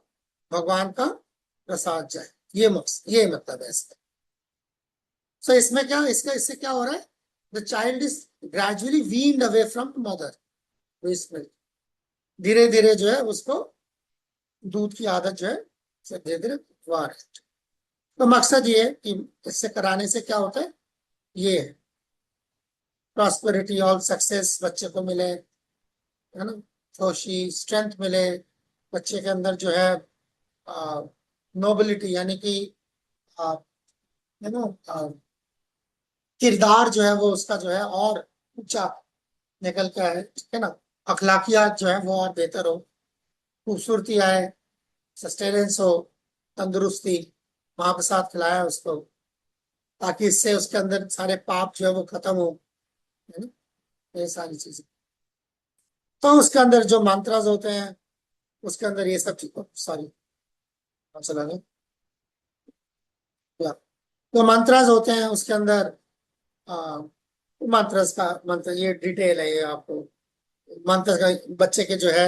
भगवान का प्रसाद जाए, ये मकसद, ये मतलब है इसका। सो इसमें क्या, इससे क्या हो रहा है, the child is gradually weaned away from mother, इसमें धीरे धीरे जो है उसको दूध की आदत जो है धीरे धीरे हुआ है। तो मकसद ये है कि इससे कराने से क्या होता है, ये प्रॉस्पेरिटी और सक्सेस बच्चे को मिले, है ना, खुशी, स्ट्रेंथ मिले, बच्चे के अंदर जो है नोबिलिटी यानी कि यू नो किरदार जो है वो उसका जो है और ऊंचा निकल के आए, ठीक है ना, अखलाकियात जो है वो और बेहतर हो, खूबसूरती आए, सस्टेनेंस हो, तंदुरुस्ती, महाप्रसाद खिलाया उसको, ताकि इससे उसके अंदर सारे पाप जो है वो खत्म हो, है ना, ये सारी चीजें। तो उसके अंदर जो मंत्रास होते हैं, उसके अंदर ये सब चीज, सॉरी चला गया, जो मंत्रास होते हैं उसके अंदर मंत्रस का मंत्र, ये डिटेल है, ये आपको मंत्र का, बच्चे के जो है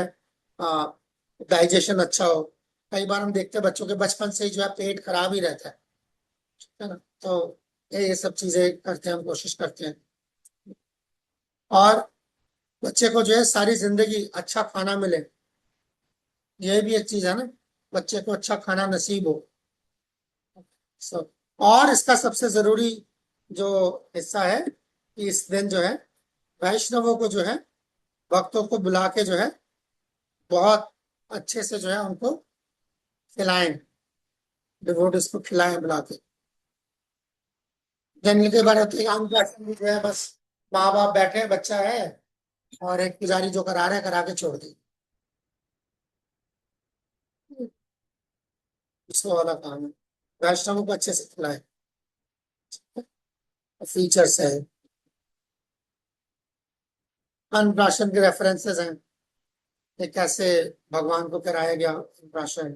डाइजेशन अच्छा हो। कई बार हम देखते हैं बच्चों के बचपन से ही जो है पेट खराब ही रहता है ना, तो ये सब चीजें करते हैं, हम कोशिश करते हैं। और बच्चे को जो है सारी जिंदगी अच्छा खाना मिले, ये भी एक चीज है ना, बच्चे को अच्छा खाना नसीब हो सब। और इसका सबसे जरूरी जो हिस्सा है कि इस दिन जो है वैष्णवों को जो है, भक्तों को बुला के जो है बहुत अच्छे से जो है उनको खिलाएं, डिवोटिस को खिलाएं बुला के। जनरल के बारे होते हैं जो है बस माँ बाप बैठे हैं, बच्चा है और एक पुजारी जो करा रहे हैं करा के छोड़ दी, इसको वाला काम है। वैष्णवों को अच्छे से खिलाए, फीचर्स है, अन्नप्राशन के रेफरेंसेस हैं कि कैसे भगवान को कराया गया अन्नप्राशन,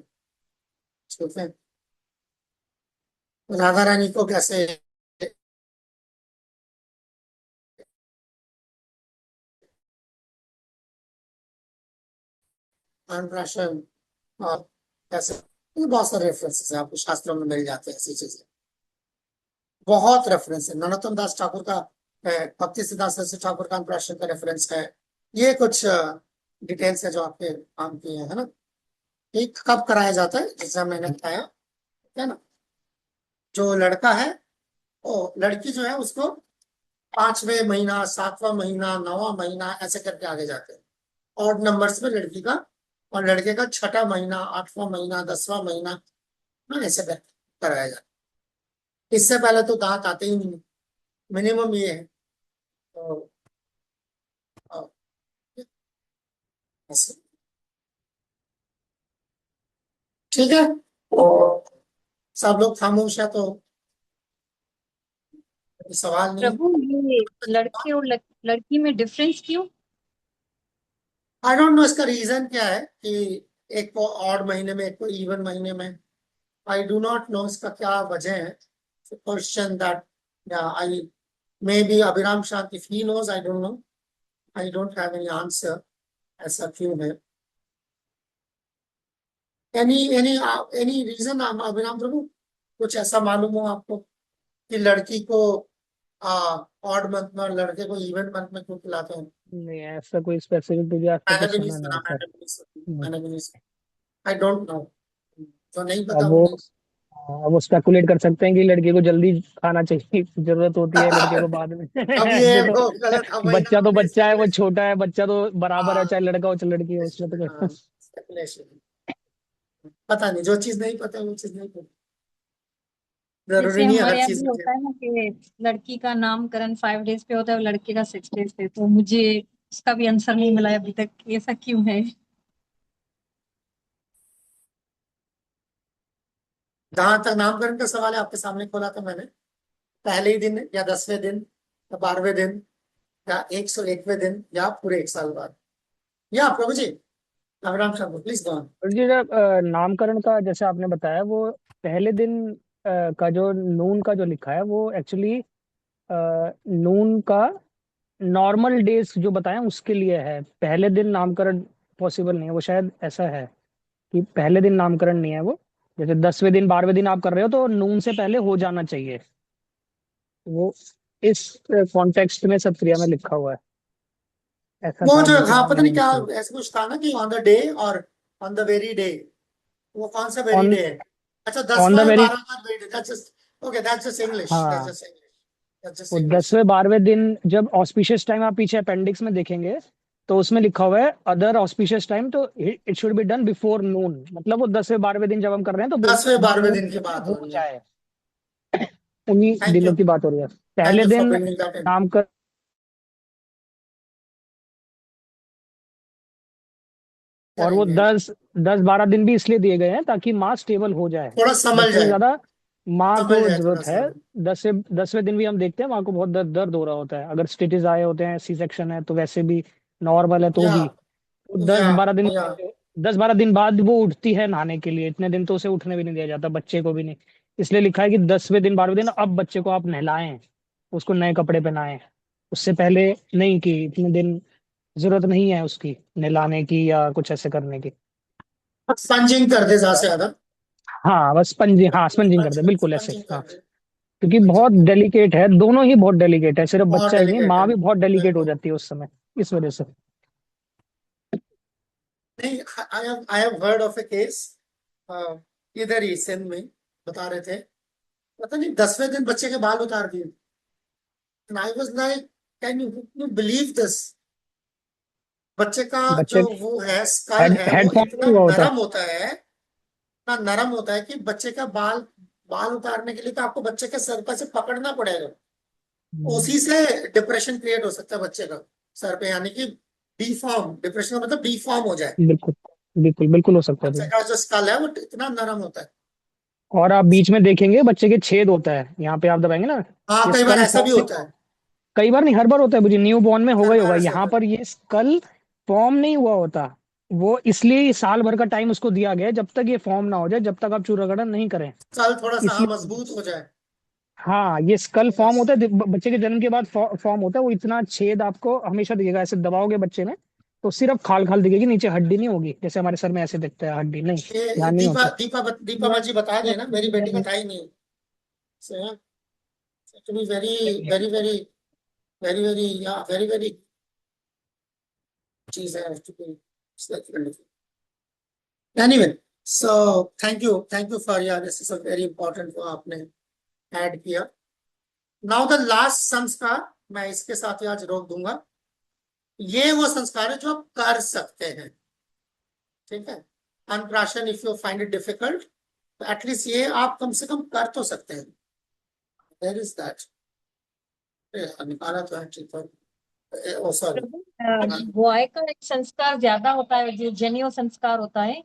ठीक है, राधा रानी को कैसे अन्नप्राशन, और कैसे, ये बहुत सारे रेफरेंसेस हैं, आपको शास्त्रों में मिल जाते हैं ऐसी चीजें, बहुत रेफरेंस है। नरोत्तम दास ठाकुर का भक्ति सिद्धांत सरस्वती ठाकुर का अन्नप्राशन का रेफरेंस है। ये कुछ डिटेल्स है जो आपके काम की है ना। ये कब कराया जाता है, जैसे मैंने बताया, है ना, जो लड़का है वो, लड़की जो है उसको 5वें महीना, 7वां महीना, 9वां महीना ऐसे करके आगे जाते हैं, ऑड नंबर्स में लड़की का, और लड़के का 6ठा महीना, 8वां महीना, 10वां महीना, ऐसे करके कराया जाता है। इससे पहले तो दांत आते ही नहीं, मिनिमम ये है। तो ऐसे ठीक है, सब लोग खामोश है तो कोई सवाल नहीं। प्रभु ये लड़के और लड़की में डिफरेंस क्यों? आई डोंट नो इसका रीजन क्या है कि एक को ऑड महीने में, एक को इवन महीने में। आई डू नॉट नो इसका क्या वजह है। Question that I may be अभिराम शांति, if he knows, I don't know, I don't have any answer, ऐसा क्यों है। एनी रीजन अभिराम प्रभु, कुछ ऐसा मालूम हो आपको कि लड़की को ऑड मंथ में और लड़के को इवन मंथ में क्यों खिलाते हैं? नहीं, ऐसा कोई स्पेसिफिक तुझे आज तक मैंने तो भी नहीं सुना सुना, नहीं सर। मैंने भी नहीं सुना, आई डोंट नो, तो नहीं पता अब मुझे। वो स्पेकुलेट कर सकते हैं कि लड़के को जल्दी खाना चाहिए, जरूरत होती है लड़के को बाद में। अब ये ऐसे वो तो गलत, अब वही ना बच्चा तो हमने बच्चा है, वो speculation- छोटा है, बच्चा तो बराबर है, हाँ, चाहे लड़का हो चाहे लड़की हो, उसमें तो speculation। पता नहीं, जो चीज नहीं पता वो चीज नहीं पता, जैसे जरूरी नहीं है हमारे हर यहाँ चीज भी मुझे। होता है ना कि लड़की का नामकरण 5 डेज पे होता है और लड़के का 6 डेज पे, तो मुझे उसका भी आंसर नहीं मिला है अभी तक, ऐसा क्यों है? जहां तक नामकरण का सवाल है, आपके सामने खोला था मैंने, पहले ही दिन या 10वें दिन या 12वें दिन या 101वें दिन या पूरे 1 साल बाद, या प्रभु जी, अभिराम शर्मा प्लीज गो ऑन। और जी जब नामकरण का जैसे आपने बताया, वो पहले दिन का जो नून का जो लिखा है वो एक्चुअली नून का नॉर्मल डेज जो बताएं उसके लिए है। पहले दिन नामकरण पॉसिबल नहीं है, वो शायद ऐसा है कि पहले दिन नामकरण नहीं है वो। जैसे 10वें दिन 12वें दिन आप कर रहे हो तो नून से पहले हो जाना चाहिए, वो इस कॉन्टेक्स्ट में सब क्रिया में लिखा हुआ है, ऐसा वो शायद जो, जैसे हाँ आपने पता नहीं क्या understood। ऐसा कुछ था ना कि ऑन द डे और ऑन द वेरी डे, वो कौन सा वेरी ऑन डे है? अच्छा, ऑन द 10वां या वेरी 12वां very day, that's just okay, that's just English, that's हाँ, जस्ट इंग्लिश, दैट्स जस्ट वो इंग्लिश। 10वें 12वें दिन जब ऑस्पिशियस टाइम आप पीछे अपेंडिक्स में देखेंगे तो उसमें लिखा हुआ है अदर ऑस्पिशियस टाइम, तो it should be done before noon, मतलब वो 10वें 12वें दिन जब हम कर रहे हैं तो 10वें 12वें नून दिन की बात हो हो रही है। जाए, उन्हीं थैंक यू, दिनों की बात हो रही है। थैंक पहले यू फॉर दिन ब्रिंगिंग दैट इन। नामकरण और वो करेंगे, 10-12 दिन भी इसलिए दिए गए हैं ताकि माँ स्टेबल हो जाए। थोड़ा संभल बच्चे से जाए, ज्यादा माँ संभल को जाए थोड़ा जरूरत सा। है। 10वें दिन भी हम देखते हैं माँ को बहुत दर्द हो रहा होता है, अगर स्टिचेस आए होते हैं, सी सेक्शन है तो वैसे भी, नॉर्मल है तो या भी। तो या 10-12 दिन, या 10-12 दिन बाद वो उठती है नहाने के लिए, इतने दिन तो उसे उठने भी नहीं दिया जाता, बच्चे को भी नहीं। इसलिए लिखा है कि 10वें दिन 12वें दिन अब बच्चे को आप नहलाएं, उसको नए कपड़े पहनाएं। उससे पहले नहीं, कि इतने दिन जरूरत नहीं है उसकी नहलाने की या कुछ ऐसे करने की। स्पंजिंग कर दे ज्यादा से ज्यादा, हाँ बस स्पंजिंग, हाँ स्पंजिंग कर दे, बिल्कुल ऐसे, स्पंजिंग हाँ। कर दे, क्योंकि बहुत स्पंजिंग डेलिकेट है, दोनों ही बहुत डेलिकेट है, सिर्फ बहुत बच्चा ही नहीं, डेलिकेट है, माँ भी बहुत डेलिकेट हो बिल्कुल। जाती है उस समय, इस वजह से। नहीं, I have heard of A case, इधर ही सिंध में बता रहे थे, पता नहीं 10वें दिन बच्चे के बाल उतार दिए। I was like, can you believe this? बच्चे का बच्चे जो वो है, स्कल है, हेड वो फॉर्म इतना नहीं हुआ होता। नरम होता है, इतना नरम होता है कि बच्चे का बाल बाल उतारने के लिए तो आपको बच्चे के सर पर से पकड़ना पड़ेगा। उसी से डिप्रेशन क्रिएट हो सकता है बच्चे का सर पे, यानी कि डिफॉर्म, डिप्रेशन का मतलब डिफॉर्म हो जाए। बिल्कुल बिल्कुल बिल्कुल हो सकता है बच्चे भैया। का जो स्कल है वो इतना नरम होता है। और आप बीच में देखेंगे बच्चे के छेद होता है, यहाँ पे आप दबाएंगे ना, हाँ, ये कई बार स्कल ऐसा भी फॉर्म, होता है, कई बार नहीं हर बार होता है मुझे, न्यू बॉर्न में होगा हर ही बार होगा, ऐसा यहाँ होता है। पर ये स्कल फॉर्म नहीं हुआ होता। वो इसलिए साल भर का टाइम उसको दिया गया है, जब तक ये फॉर्म ना हो जाए, जब तक आप चूरागढ़ा नहीं करें, स्कल थोड़ा सा हाँ इसलिए। मजबूत हो जाए। हाँ ये स्कल फॉर्म यस, होता है, बच्चे के जन्म के बाद फॉर्म होता है, वो इतना छेद आपको हमेशा दिखेगा, ऐसे दबाओगे बच्चे में तो सिर्फ खाल खाल दिखेगी, नीचे हड्डी नहीं होगी, जैसे हमारे सर में ऐसे दिखता है हड्डी, नहीं, ये यहाँ नहीं दीपा होता। दीपा दीपा बाजी बता दी है ना, मेरी बेटी बताई नहीं। So, to be very very very very very yeah very very चीज है to be slightly. Anyway, so thank you for yeah, this is a very important वो आपने ऐड किया। नाउ द लास्ट संस्कार, मैं इसके साथ ही आज रोक दूंगा। ये वो संस्कार है जो आप कर सकते हैं, ठीक है। Annaprashan if you find it difficult, तो एटलीस्ट ये आप कम से कम कर तो सकते हैं। देयर इज दैट, निकाला तो है, ठीक है। ओ सॉरी, प्रभु बॉय का एक संस्कार ज्यादा होता है जो जनेऊ संस्कार होता है,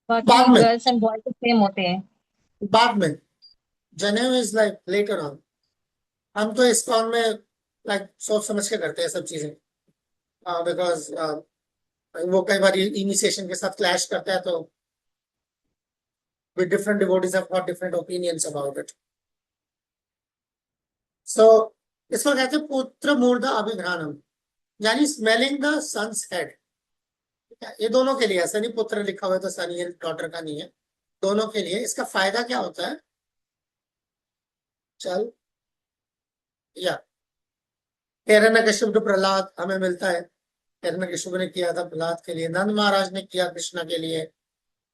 बाद बाकी में, गर्ल्स एंड बॉय तो सेम होते हैं। बाद में जनेऊ इज लाइक लेटर ऑन। हम तो इस्कॉन में लाइक सोच समझ के करते हैं सब चीजें, बिकॉज वो कई बार इनिशिएशन के साथ क्लैश करता है, तो with different devotees have got different opinions about it. So इसको कहते हैं पुत्र मूर्धा अभिघ्राणम, यानी स्मेलिंग द सन्स हेड। ये दोनों के लिए, ऐसा नहीं पुत्र लिखा हुआ है तो सन ये डॉटर का नहीं है, दोनों के लिए। इसका फायदा क्या होता है? चल या हिरण्यकश्यप टू प्रहलाद हमें मिलता है, हिरण्यकश्यप ने किया था प्रहलाद के लिए, नंद महाराज ने किया कृष्ण के लिए,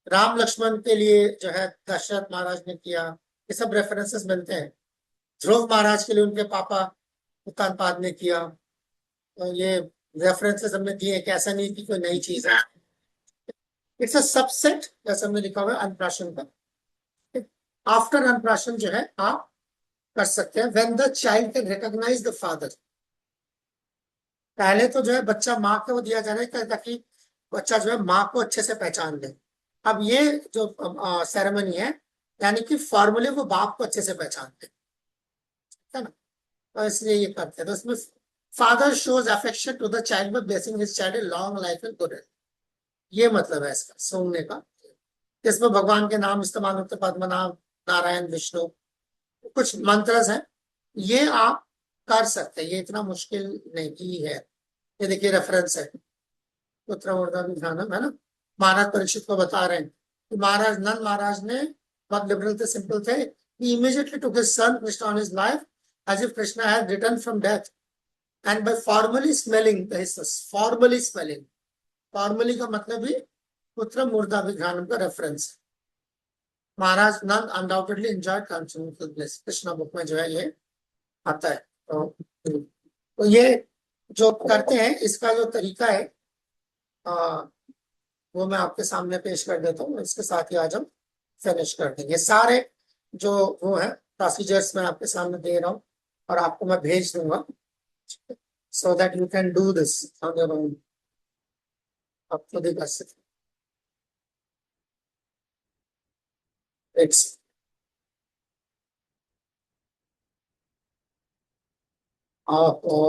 राम लक्ष्मण के लिए जो है दशरथ महाराज ने किया, ये सब रेफरेंसेस मिलते हैं। ध्रुव महाराज के लिए उनके पापा उत्तानपाद ने किया, तो ये रेफरेंसेस हमने दिए कि ऐसा नहीं कि कोई नई चीज है। इट्स अ सबसेट, जैसे हमने लिखा हुआ है अनप्राशन का। आफ्टर अनप्राशन जो है आप कर सकते हैं when the child can recognise the father. पहले तो जो है बच्चा माँ को दिया जा रहा है ताकि बच्चा जो है माँ को अच्छे से पहचान ले। अब ये जो सेरेमनी है, यानी कि फॉर्मली वो बाप को अच्छे से पहचानते है ना, तो इसलिए ये करते हैं। तो इसमें father shows affection to the child by blessing his child long life and good health, ये मतलब है इसका सुनने का। इसमें भगवान के नाम इस्तेमाल होते, पद्मनाभ, नारायण, विष्णु, कुछ मंत्र हैं, ये आप कर सकते हैं, ये इतना मुश्किल नहीं है। ये देखिए रेफरेंस है पुत्र वर्धन है ना, महाराज परीक्षित को बता रहे हैं कि महाराज नंद महाराज ने बहुत लिबरल थे, सिंपल थे। He immediately took his son Krishna on his life as if Krishna had returned from death, and by formally smelling formally smelling, formally का मतलब ही पुत्र मूर्धा विघ्राणम का reference. Maharaj Nand undoubtedly enjoyed continual bliss, Krishna book में जो है ये आता है। तो ये जो करते हैं, इसका जो तरीका है वो मैं आपके सामने पेश कर देता हूँ, इसके साथ ही आज हम फिनिश कर देंगे। सारे जो वो है प्रोसीजर्स मैं आपके सामने दे रहा हूँ और आपको मैं भेज दूंगा, so that you can do this on your own. आप खुद ही कर सकते हैं। एक second।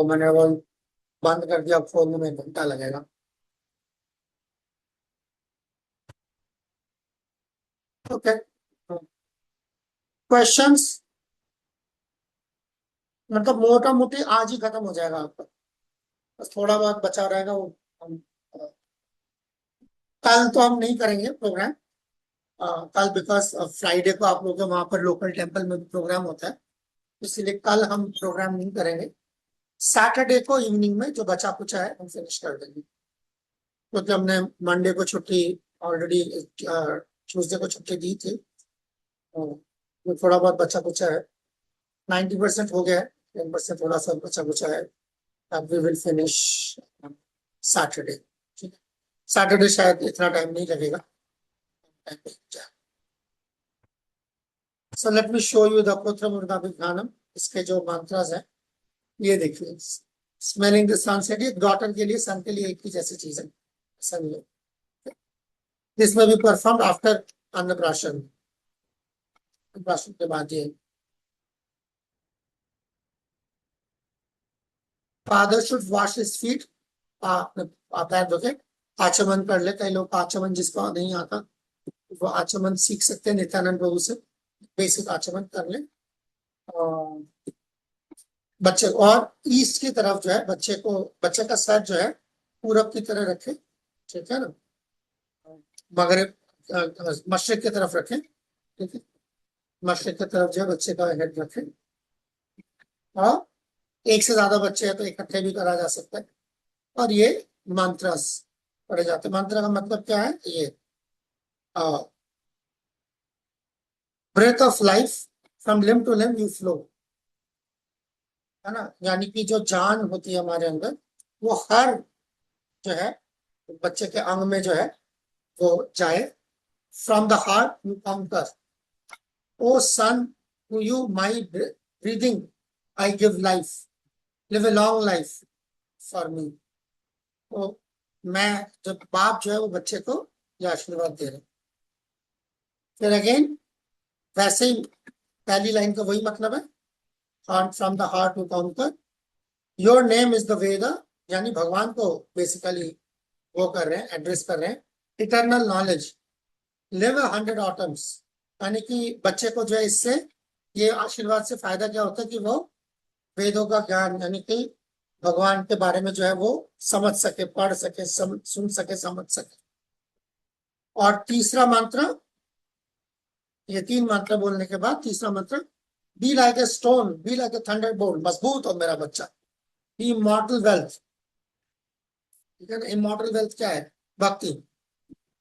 मैंने वो बंद कर दिया, खोलने में 1 घंटा लगेगा। ओके, क्वेश्चंस मतलब मोटा मोटी आज ही खत्म हो जाएगा आपका, बस थोड़ा बहुत बचा रहेगा वो हम कल तो हम नहीं करेंगे प्रोग्राम। कल बिकॉज फ्राइडे को आप लोगों के वहां पर लोकल टेम्पल में भी प्रोग्राम होता है, इसलिए कल हम प्रोग्राम नहीं करेंगे। सैटरडे को इवनिंग में जो बचा कुचा है हम फिनिश कर देंगे, क्योंकि हमने मंडे को छुट्टी ऑलरेडी, ट्यूसडे को छुट्टी दी थी, तो थोड़ा बहुत बचा कुचा है। 90% हो गया है, 10% थोड़ा सा बचा कुचा है। अब वी विल फिनिश सैटरडे। ठीक है, सैटरडे शायद इतना टाइम नहीं लगेगा। So let me show you the पुत्र मुर्गा विज्ञानम। इसके जो मंत्रास है ये देखिए, स्मेलिंग द सनसेट, ये डॉटर के लिए, सन के लिए एक ही जैसी चीज है, ऐसा नहीं है। दिस में भी परफॉर्म आफ्टर अन्नप्राशन, अन्नप्राशन के बाद ये father should wash his feet, पैर धो के आचमन कर ले। कई लोग आचमन जिसको नहीं आता वो आचमन सीख सकते हैं नित्यानंद प्रभु से, बेसिक आचमन कर ले। बच्चे और ईस्ट की तरफ जो है बच्चे का सर जो है पूरब की तरह रखे, ठीक है ना, मगरब मशरिक की तरफ रखें, ठीक है, मशरिक की तरफ जो है बच्चे का हेड रखें। और एक से ज्यादा बच्चे हैं तो इकट्ठे भी करा जा सकता है। और ये मंत्रस पढ़े जाते हैं। मंत्र का मतलब क्या है? ये breath of life from limb to limb you flow, है ना, यानी कि जो जान होती है हमारे अंदर वो हर जो है बच्चे के अंग में जो है वो जाए। From the heart you counter, O son to you my breathing I give life, live a long life for me. तो मैं जब बाप जो है वो बच्चे को ये आशीर्वाद दे रहे। फिर अगेन वैसे ही पहली लाइन का वही मतलब है, heart from the heart to counter, your name is the Veda, यानी भगवान को बेसिकली वो कर रहे हैं, एड्रेस कर रहे हैं। इटर्नल नॉलेज, लिव 100 ऑटम्स, यानी कि बच्चे को जो है इससे ये आशीर्वाद से फायदा क्या होता है कि वो वेदों का ज्ञान यानी कि भगवान के बारे में जो है वो समझ सके, पढ़ सके, सुन सके, समझ सके। और तीसरा मंत्र, ये 3 मंत्र बोलने के बाद तीसरा मंत्र, be like a stone, be like a thunder bolt, मजबूत हो मेरा बच्चा। इमॉर्टल वेल्थ, ठीक है ना, इमॉर्टल वेल्थ क्या है? भक्ति,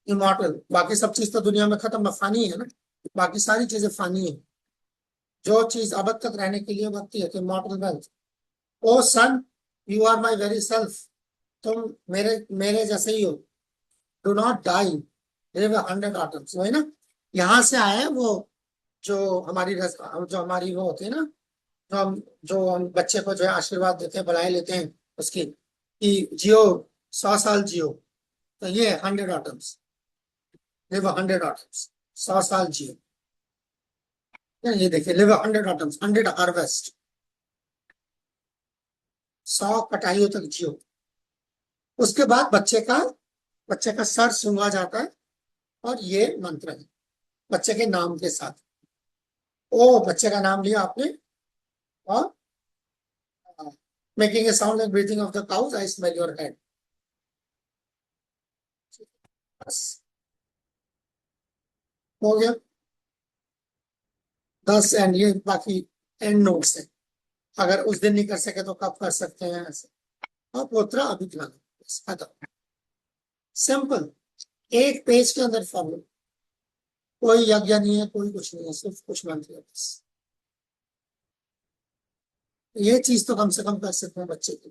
इमॉर्टल। बाकी सब चीज तो दुनिया में खत्म, फानी है ना, बाकी सारी चीजें फानी है। जो चीज अब तक रहने के लिए भक्ति है, तो immortal wealth. O son you are my very self, तुम मेरे जैसे ही हो। Do not die, live 100 autumns, वही ना, यहाँ से आया है वो जो हमारी वो होती है ना, जो हम बच्चे को जो है आशीर्वाद देते हैं, बधाई लेते हैं उसकी कि जियो 100 साल जियो। तो ये 100 ऑटम्स, लिव 100 ऑटम्स, 100 साल जियो। ये देखिए, लिव 100 ऑटम्स, 100 हार्वेस्ट, 100 कटाइयों तक जियो। उसके बाद बच्चे का सर सूंघा जाता है, और ये मंत्र है बच्चे के नाम के साथ। ओ बच्चे का नाम लिया आपने, और making a sound like breathing of the cows, I smell your head. बस हो गया 10। एंड ये बाकी एंड नोट्स है, अगर उस दिन नहीं कर सके तो कब कर सकते हैं ऐसे। और पोत्रा अभिज्ञान, खत्म, सिंपल, एक पेज के अंदर फॉर्मूला, कोई यज्ञ नहीं है, कोई कुछ नहीं है, सिर्फ कुछ मंत्र है बस। ये चीज तो कम से कम कर सकते हैं बच्चे की।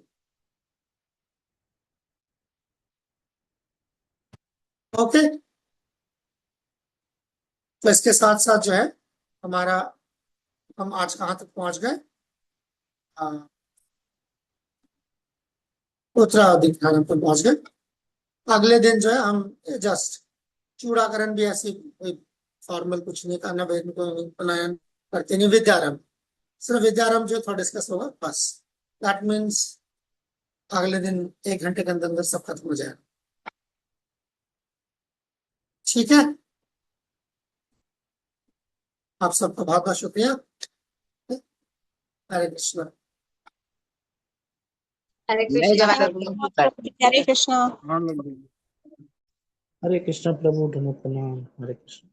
ओके, तो इसके साथ साथ जो है हमारा, हम आज कहाँ तक पहुंच गए? उत्तराधिकार पर पहुंच गए। अगले दिन जो है हम जस्ट चूड़ाकरण भी ऐसी कोई फॉर्मल कुछ नहीं करना, बनायन करते नहीं, विद्यारंभ, सिर्फ विद्यारंभ जो थोड़ा डिस्कस होगा बस। दैट मीन्स अगले दिन 1 घंटे के अंदर सब खत्म हो जाएगा। ठीक है, आप सबका बहुत बहुत शुक्रिया। हरे कृष्णा। हरे हरे कृष्णा। हरे कृष्ण प्रभु, धन्यवाद प्रणाम। हरे कृष्ण।